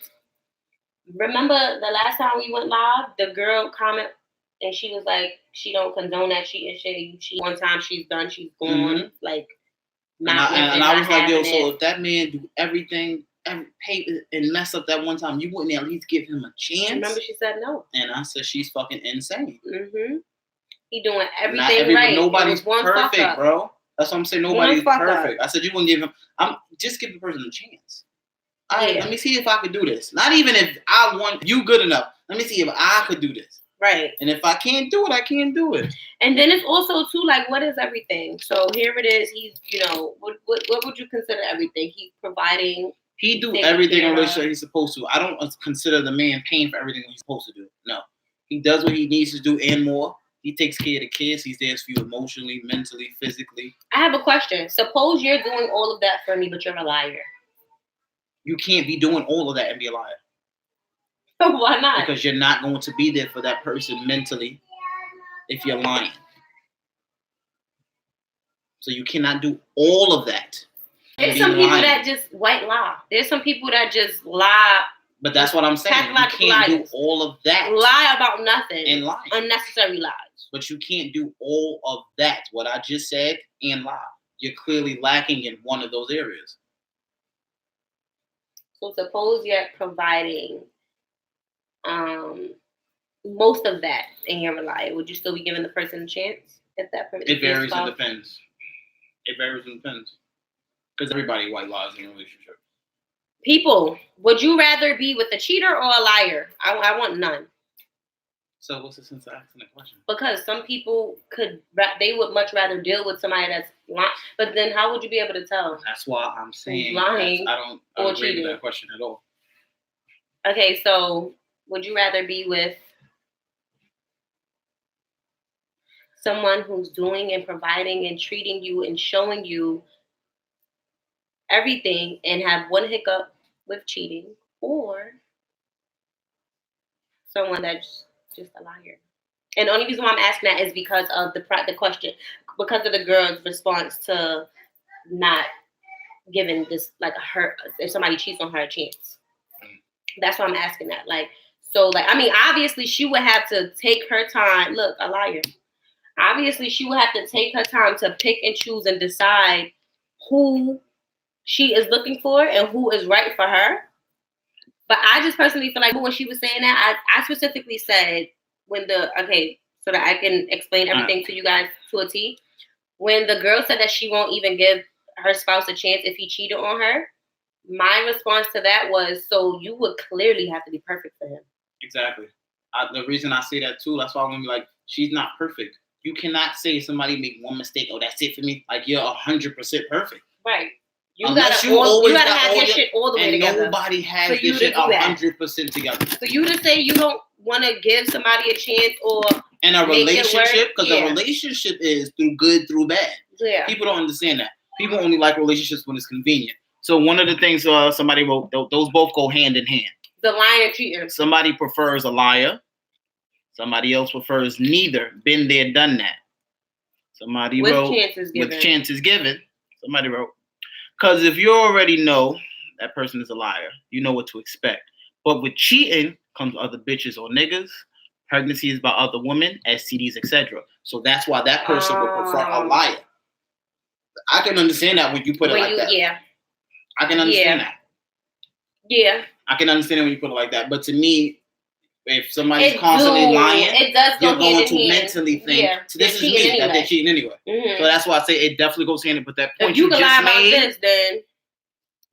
Remember the last time we went live, the girl comment and she was like, she don't condone that cheating shit. She one time she's done, she's gone. Mm-hmm. Like, not and I was like, yo, so if that man do everything and pay and mess up that one time, you wouldn't at least give him a chance? Remember, she said no. And I said she's fucking insane. Mm-hmm. He doing everything right. Nobody's perfect, bro. That's what I'm saying. Nobody's perfect. I said you wouldn't give him. Just give the person a chance. All right, let me see if I could do this. Not even if I want you good enough. Let me see if I could do this. Right. And if I can't do it, I can't do it. And then it's also too like, what is everything? So here it is. He's, what would you consider everything? He's providing. He do everything in a relationship he's supposed to. I don't consider the man paying for everything he's supposed to do. No, he does what he needs to do and more. He takes care of the kids. He's there for you emotionally, mentally, physically. I have a question. Suppose you're doing all of that for me, but you're a liar. You can't be doing all of that and be a liar. Why not? Because you're not going to be there for that person mentally if you're lying. So you cannot do all of that. There's some people that just white lie. There's some people that just lie. But that's what I'm saying. You can't do all of that. Lie about nothing. And lie. Unnecessary lies. But you can't do all of that. What I just said and lie. You're clearly lacking in one of those areas. So suppose you're providing most of that and you're reliant. Would you still be giving the person a chance? If that person it varies and depends. It varies and depends. Because everybody white lies in a relationship. People, would you rather be with a cheater or a liar? I want none. So what's the sense of asking the question? Because some people they would much rather deal with somebody that's lying. But then how would you be able to tell? That's why I'm saying lying I don't agree with that question at all. Okay, so would you rather be with someone who's doing and providing and treating you and showing you everything and have one hiccup with cheating, or someone that's just a liar? And the only reason why I'm asking that is because of the question, because of the girl's response to not giving this, like, if somebody cheats on her, a chance. That's why I'm asking that. Like, so, like, I mean, obviously she would have to take her time. Look, a liar. Obviously she would have to take her time to pick and choose and decide who she is looking for and who is right for her. But I just personally feel like when she was saying that, I specifically said so that I can explain everything to you guys to a T. When the girl said that she won't even give her spouse a chance if he cheated on her, my response to that was, so you would clearly have to be perfect for him. Exactly. The reason I say that too, that's why I'm gonna be like, she's not perfect. You cannot say somebody make one mistake, oh, that's it for me. Like, you're 100% perfect. Right. You gotta have your shit all the way together. Nobody has this shit 100% together. For you to say you don't want to give somebody a chance or in a relationship, because a relationship is through good, through bad. Yeah. People don't understand that. People only like relationships when it's convenient. So one of the things somebody wrote, those both go hand in hand. The lying and cheating. Somebody prefers a liar. Somebody else prefers neither. Been there, done that. Somebody wrote with chances given. Somebody wrote, because if you already know that person is a liar, you know what to expect. But with cheating comes other bitches or niggas, pregnancies by other women, STDs, etc. So that's why that person would prefer a liar. I can understand that when you put it like that. Yeah. I can understand that. Yeah. I can understand it when you put it like that. But to me, if somebody's constantly lying, you're going to mentally think, this is me, that they're cheating anyway. Mm-hmm. So that's why I say it definitely goes hand in. But that point you just made,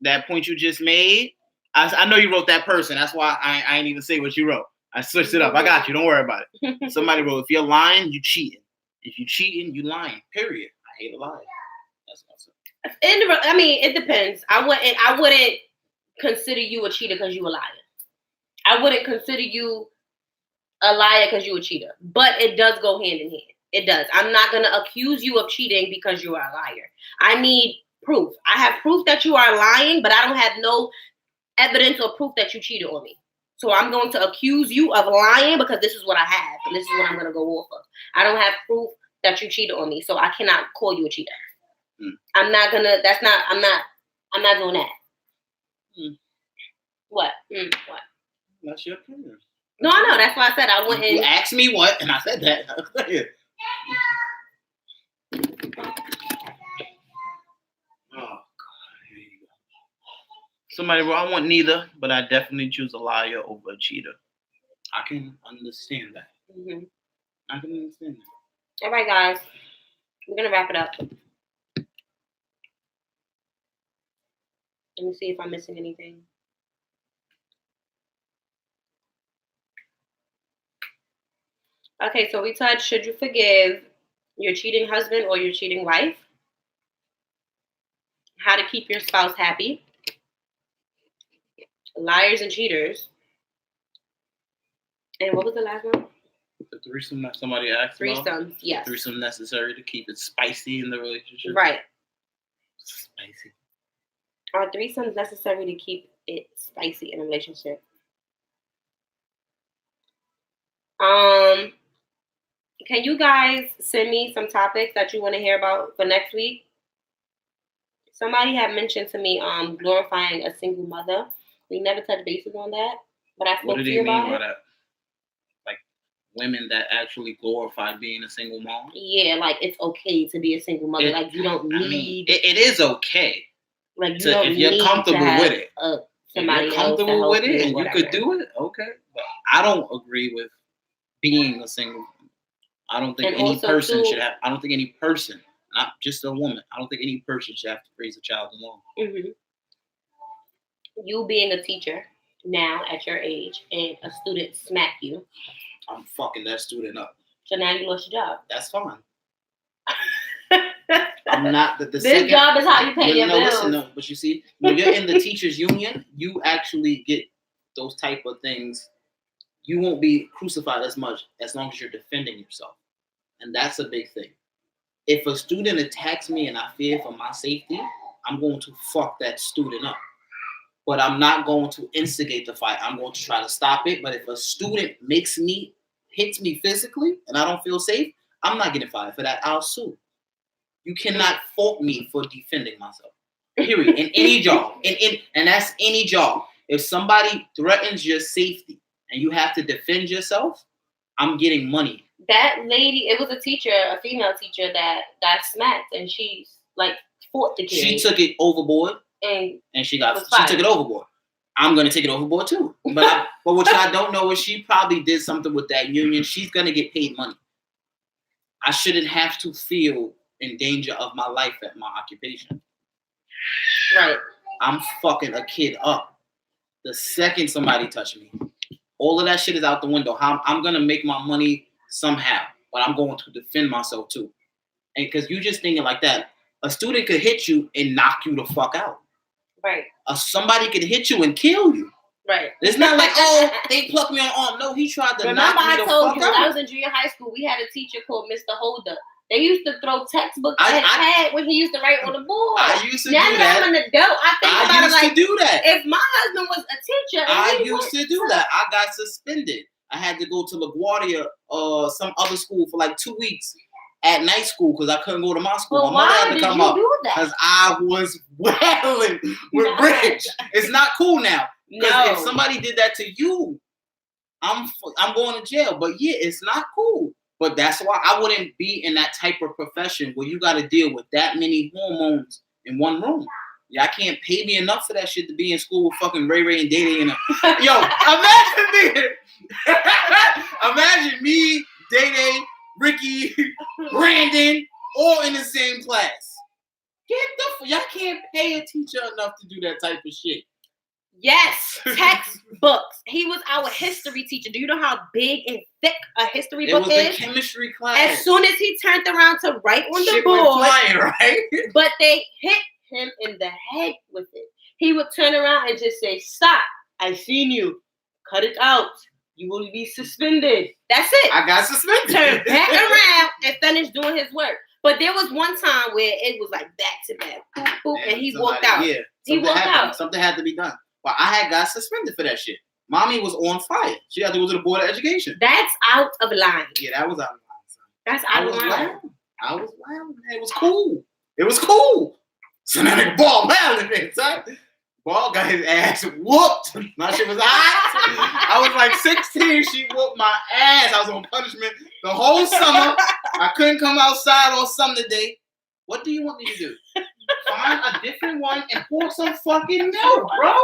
that point you just made, I know you wrote that person. That's why I ain't even say what you wrote. I switched it up. I got you. Don't worry about it. Somebody wrote, if you're lying, you cheating. If you cheating, you lying. Period. I hate a lie. That's what I said. I mean, it depends. I wouldn't consider you a cheater because you a liar. I wouldn't consider you a liar because you a cheater. But it does go hand in hand. It does. I'm not going to accuse you of cheating because you are a liar. I need proof. I have proof that you are lying, but I don't have no evidence or proof that you cheated on me. So I'm going to accuse you of lying because this is what I have. And this is what I'm going to go off of. I don't have proof that you cheated on me. So I cannot call you a cheater. I'm not doing that. What? What? That's your opinion. No, I know. That's why I said I wouldn't. You asked me what, and I said that. Oh, God. Here you go. Somebody wrote, I want neither, but I definitely choose a liar over a cheater. I can understand that. Mm-hmm. I can understand that. All right, guys. We're going to wrap it up. Let me see if I'm missing anything. Okay, so we touched, should you forgive your cheating husband or your cheating wife? How to keep your spouse happy. Liars and cheaters. And what was the last one? The threesome that somebody asked about. Threesomes, yes. Threesome necessary to keep it spicy in the relationship. Right. Spicy. Are threesomes necessary to keep it spicy in a relationship? Can you guys send me some topics that you want to hear about for next week? Somebody had mentioned to me glorifying a single mother. We never touched bases on that, but I spoke to you about it. What do you mean by that? Like women that actually glorify being a single mom? Yeah, like it's okay to be a single mother. Like you don't need. I mean, it is okay. Like you don't if you're need comfortable to have with it. Somebody if you're comfortable with it and you whatever. could do it, okay. But I don't agree with being a single mom. I don't think any person should have. I don't think any person, not just a woman. I don't think any person should have to raise a child alone. Mm-hmm. You being a teacher now at your age and a student smack you, I'm fucking that student up. So now you lost your job. That's fine. I'm not the this second, job is how you pay your bills. Listen, no, but you see, when you're in the teachers union, you actually get those type of things. You won't be crucified as much as long as you're defending yourself, and that's a big thing. If a student attacks me and I fear for my safety, I'm going to fuck that student up. But I'm not going to instigate the fight. I'm going to try to stop it. But if a student hits me physically and I don't feel safe, I'm not getting fired for that. I'll sue. You cannot fault me for defending myself. Period. In any job. And that's any job. If somebody threatens your safety and you have to defend yourself, I'm getting money. That lady, it was a teacher, a female teacher that got smacked, and she's like fought the kid. She took it overboard, and she took it overboard. I'm gonna take it overboard too. But what y'all don't know is she probably did something with that union. She's gonna get paid money. I shouldn't have to feel in danger of my life at my occupation. Right. I'm fucking a kid up. The second somebody touch me, all of that shit is out the window. I'm gonna make my money somehow, but I'm going to defend myself too. And because you just thinking like that, a student could hit you and knock you the fuck out. Right. Somebody could hit you and kill you. Right. It's not like, oh, they plucked me on the arm. No, he tried to knock me the fuck out. Remember I told you when I was in junior high school, we had a teacher called Mr. Holder. They used to throw textbooks at his head when he used to write on the board. I used to now do that. I'm an adult. I used to do that. If my husband was a teacher, I used to do that. I got suspended. I had to go to LaGuardia or some other school for like 2 weeks at night school because I couldn't go to my school. Well, my mother had to come up do that? because I was wailing with Rich. It's not cool now. Because if somebody did that to you, I'm going to jail. But yeah, it's not cool. But that's why I wouldn't be in that type of profession where you got to deal with that many hormones in one room. Y'all can't pay me enough for that shit to be in school with fucking Ray Ray and Day Day. Yo, imagine me, Day Day, Ricky, Brandon, all in the same class. Y'all can't pay a teacher enough to do that type of shit. Yes, textbooks. He was our history teacher. Do you know how big and thick a history book is? It was the chemistry class. As soon as he turned around to write on the board, flying, right? But they hit him in the head with it. He would turn around and just say, "Stop! I seen you. Cut it out. You will be suspended." That's it. I got suspended. Turn back around and finish doing his work. But there was one time where it was like back to back, boop, boop, and he walked out. Yeah, he walked out. Something had to be done. But I had got suspended for that shit. Mommy was on fire. She had to go to the Board of Education. That's out of line. Yeah, that was out of line. That's out of line. I was wild. It was cool. It was cool. So now nigga Ball wilding it, son. Ball got his ass whooped. My shit was hot. I was like 16. She whooped my ass. I was on punishment the whole summer. I couldn't come outside on Sunday day. What do you want me to do? Find a different one and pour some fucking milk, bro.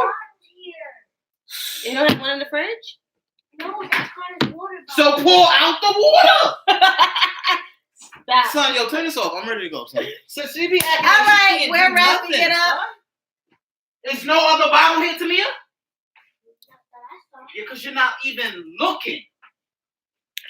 You don't have one in the fridge? No, that's kind of water. So pour out the water. Stop. Son, yo, turn this off. I'm ready to go, son. So she be acting all right, we're wrapping it up. There's no other Bible here, Tamia? Yeah, because you're not even looking.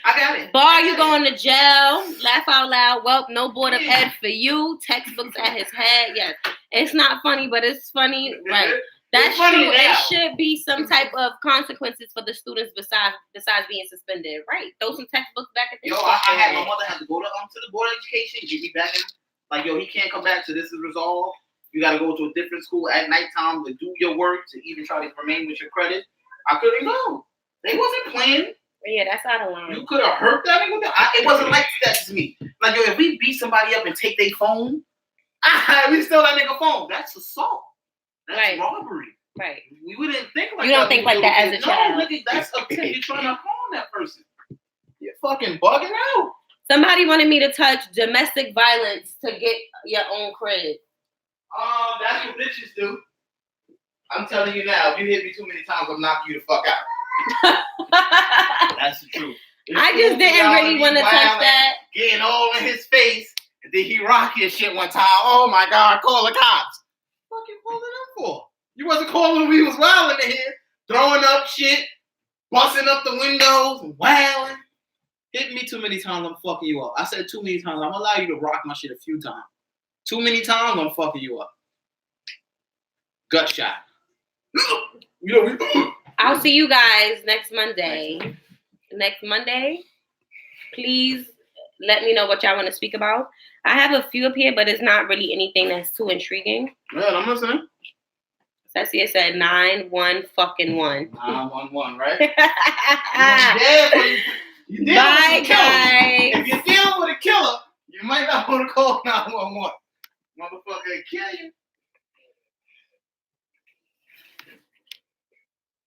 I got it. Bar, you going to jail. Laugh out loud. Well, no board of ed for you. Textbooks at his head. Yes. It's not funny, but it's funny. Right. That's true. It should be some type of consequences for the students besides being suspended. Right. Throw some textbooks back at the I had my mother have to go to the Board of Education, get me back in. Like, yo, he can't come back, so this is resolved. You got to go to a different school at nighttime to do your work, to even try to remain with your credit. I couldn't go. They wasn't playing. Yeah, that's out of line. You could have hurt that nigga. It wasn't like that to me. Like, yo, if we beat somebody up and take their phone, we steal that nigga phone. That's assault. That's robbery. Right. We wouldn't think like that. You don't think like that as a child. No, nigga, that's a kid. You're trying to harm that person. You're fucking bugging out. Somebody wanted me to touch domestic violence to get your own credit. That's what bitches do. I'm telling you now, if you hit me too many times, I'll knock you the fuck out. That's the truth. I just didn't really want to touch that. Getting all in his face, and then he rocked your shit one time. Oh my God, call the cops. Fucking calling them for? You wasn't calling when we was wilding in here, throwing up shit, busting up the windows, and wailing. Hit me too many times, I'm fucking you up. I said too many times. I'm gonna allow you to rock my shit a few times. Too many times, I'm fucking you up. Gut shot. I'll see you guys next Monday. Next Monday, please let me know what y'all want to speak about. I have a few up here, but it's not really anything that's too intriguing. Yeah, I'm listening. Cecilia said 9-1 fucking 1. 911, right? Bye, guys. If you're dealing with a killer, you might not want to call 911. Motherfucker, kill you.